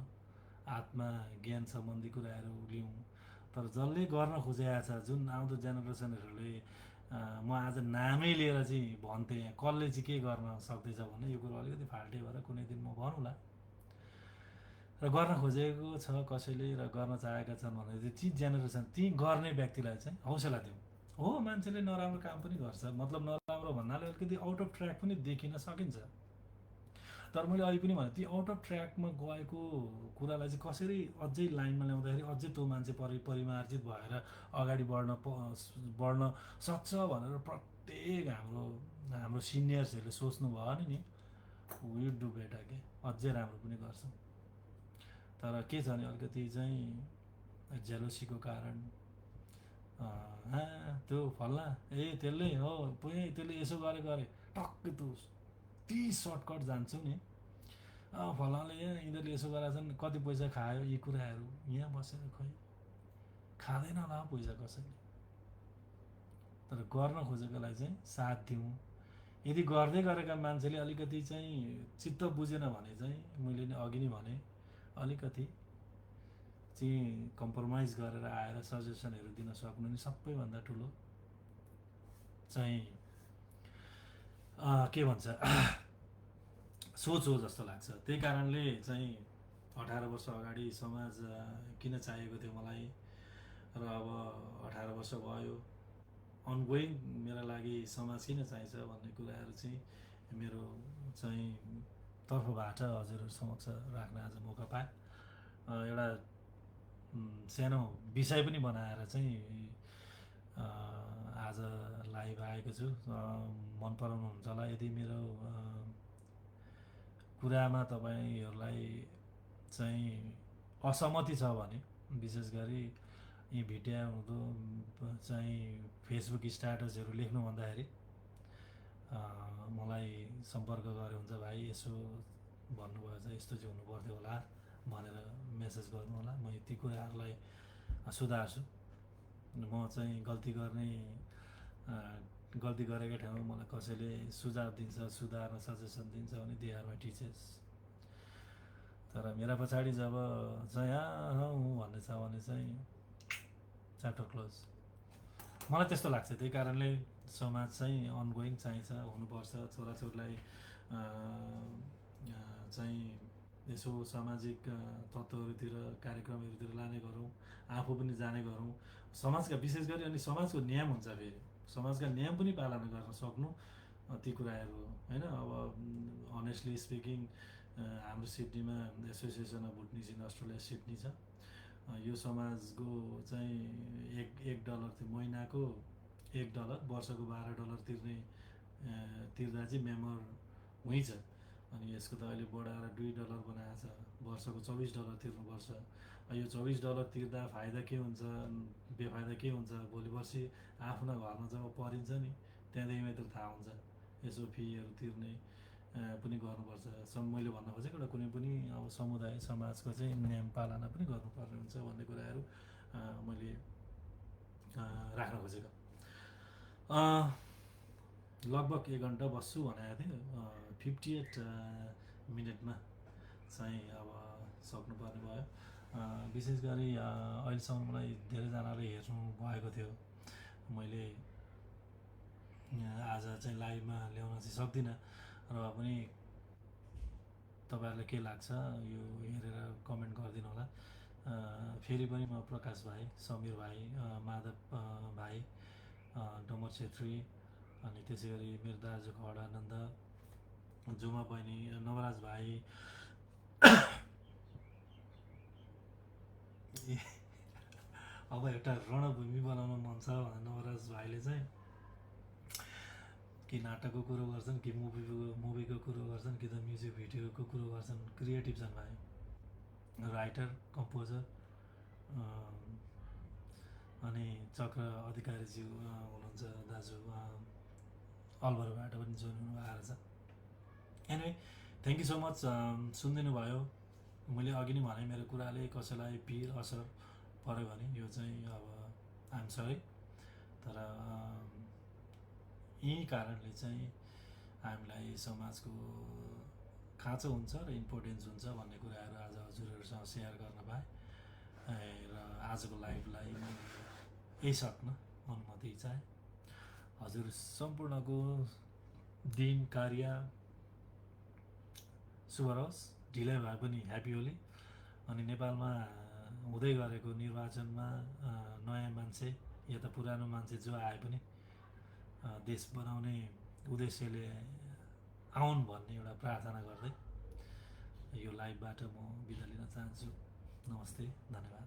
आत्मा ज्ञान सम्बन्धी कुराहरू लिउँ। तर जसले गर्न खोजेको छ, जुन आउँदो जेनेरेसनहरूले म आज नामै लिएर चाहिँ भन्थेँ कसले चाहिँ के गर्न सक्दैछ भन्ने, यो कुरो अलिकति फाल्टे भएर कुनै दिन म भनौँला। र गर्न खोजेको छ कसैले र गर्न चाहेका छन् भने ती जेनेरेसन, ती गर्ने व्यक्तिलाई चाहिँ हौसला दिउँ। हो, मान्छेले नराम्रो काम पनि गर्छ, मतलब नराम्रो भन्नाले अलिकति आउट अफ ट्र्याक पनि देखिन सकिन्छ। तर मैले अहिले पनि भने ती आउट अफ ट्र्याकमा गएको कुरालाई चाहिँ कसरी अझै लाइनमा ल्याउँदाखेरि अझै त्यो मान्छे परिमार्जित भएर अगाडि बढ्न सक्छ भनेर प्रत्येक हाम्रो सिनियर्सहरूले सोच्नु भयो नि वी डु बेटर के, अझै राम्रो पनि गर्छौँ। तर के छ भने अलिकति चाहिँ जेलोसीको कारण त्यो फल्ला त्यसले हो त्यसले यसो गरे टक्कै त्यो ती सर्टकट जान्छौँ नि। फलानाले यिनीहरूले यसो गरेका छन्, कति पैसा खायो, यी कुराहरू यहाँ बसेर खोइ खाँदैन होला पैसा कसैले। तर गर्न खोजेकोलाई चाहिँ साथ दिउँ। यदि गर्दै गरेका मान्छेले अलिकति चाहिँ चित्त बुझेन भने चाहिँ मैले अघि नै भने अलिकति चाहिँ कम्प्रोमाइज गरेर आएर सजेसनहरू दिन सक्नु नि सबैभन्दा ठुलो चाहिँ के भन्छ सोच हो जस्तो लाग्छ। त्यही कारणले चाहिँ 18 वर्ष अगाडि समाज किन चाहिएको थियो मलाई, र अब 18 वर्ष भयो, अनगोइङ मेरा लागि समाज किन चाहिन्छ भन्ने कुराहरू चाहिँ मेरो चाहिँ तर्फबाट हजुरहरू समक्ष राख्न आज मौका पाएँ। एउटा सानो विषय पनि बनाएर चाहिँ आज लाइभ आएको छु। मन पराउनुहुन्छ होला यदि मेरो कुरामा तपाईँहरूलाई चाहिँ असहमति छ भने, विशेष गरी यी भिडियो हुँदो चाहिँ फेसबुक स्ट्याटसहरू लेख्नु भन्दाखेरि मलाई सम्पर्क गरे हुन्छ, भाइ यसो भन्नुभयो चाहिँ यस्तो चाहिँ हुनुपर्थ्यो होला भनेर मेसेज गर्नु होला। म ती कुराहरूलाई सुधार्छु। म चाहिँ गल्ती गरेकै ठाउँमा मलाई कसैले सुझाव दिन्छ, सुधार्न सजेसन दिन्छ भने दे आर माई टिचर्स। तर मेरा पछाडि जब चाहिँ हुँ भन्ने छ भने चाहिँ च्याप्टर क्लोज। मलाई त्यस्तो लाग्छ। त्यही कारणले समाज चाहिँ अनगोइङ चाहिन्छ, हुनुपर्छ। छोराछोरीलाई चाहिँ यसो सामाजिक तत्त्वहरूतिर, कार्यक्रमहरूतिर लाने गरौँ, आफू पनि जाने गरौँ समाजका, विशेष गरी। अनि समाजको नियम हुन्छ, फेरि समाजका नियम पनि पालना गर्न सक्नु ती कुराहरू होइन। अब अनेस्टली स्पिकिङ हाम्रो सिडनीमा association of Bhutanese in Australia Sydney छ। यो समाजको चाहिँ एक डलर थियो महिनाको, $1, वर्षको $12 तिर्दा चाहिँ मेम्बर हुन्छ। अनि यसको त अहिले बढाएर $2 बनाएको छ, वर्षको $24 तिर्नुपर्छ। यो $24 तिर्दा फाइदा के हुन्छ, बेफाइदा के हुन्छ, भोलि पर्सि आफ्ना घरमा जब परिन्छ नि त्यहाँदेखि मात्र थाहा हुन्छ। यसो फीहरू तिर्ने पनि गर्नुपर्छ। मैले भन्न खोजेको एउटा कुनै पनि अब समुदाय समाजको चाहिँ नियम पालना पनि गर्नुपर्ने हुन्छ भन्ने कुराहरू मैले राख्न खोजेको। लगभग 1 घन्टा बस्छु भनेको थिएँ। 58 मिनटमा चाहिँ अब सक्नुपर्ने भयो। विशेष गरी अहिलेसम्म मलाई धेरैजनाले हेर्नु भएको थियो। मैले आज चाहिँ लाइभमा ल्याउन चाहिँ सक्दिनँ, र पनि तपाईँहरूलाई के लाग्छ यो हेरेर कमेन्ट गरिदिनु होला। फेरि पनि म प्रकाश भाइ, समीर भाइ, माधव भाइ, डमर छेत्री, अनि त्यसै गरी मेरो दाजु खडानन्द, जुमा बहिनी, नवराज भाइ, अब एउटा रणभूमि बनाउन मन छ भने नवराज भाइले चाहिँ कि नाटकको कुरो गर्छन्, कि मुभीको कुरो गर्छन्, कि त म्युजिक भिडियोको कुरो गर्छन्। क्रिएटिभ छन् भाइ, राइटर, कम्पोजर। अनि चक्र अधिकारीज्यू हुनुहुन्छ दाजु, अलबरबाट पनि जोइन आएर छ। Anyway thank you so much सुनिदिनु भयो। मैले अघि नै भने मेरो कुराले कसैलाई पिर असर पऱ्यो भने यो चाहिँ अब आइएम सरी। तर यही कारणले चाहिँ हामीलाई समाजको खाँचो हुन्छ र इम्पोर्टेन्स हुन्छ भन्ने कुराहरू आज हजुरहरूसँग सेयर गर्न पाएँ। र आजको लाइभलाई यही सक्न अनुमति चाहे। हजुर सम्पूर्णको दिन कार्य शुभ रहोस्, ढिलै भए पनि ह्याप्पी होली। अनि नेपालमा हुँदै गरेको निर्वाचनमा नयाँ मान्छे या त पुरानो मान्छे जो आए पनि देश बनाउने उद्देश्यले आउन् भन्ने एउटा प्रार्थना गर्दै यो लाइभबाट म बिदा लिन चाहन्छु। नमस्ते, धन्यवाद।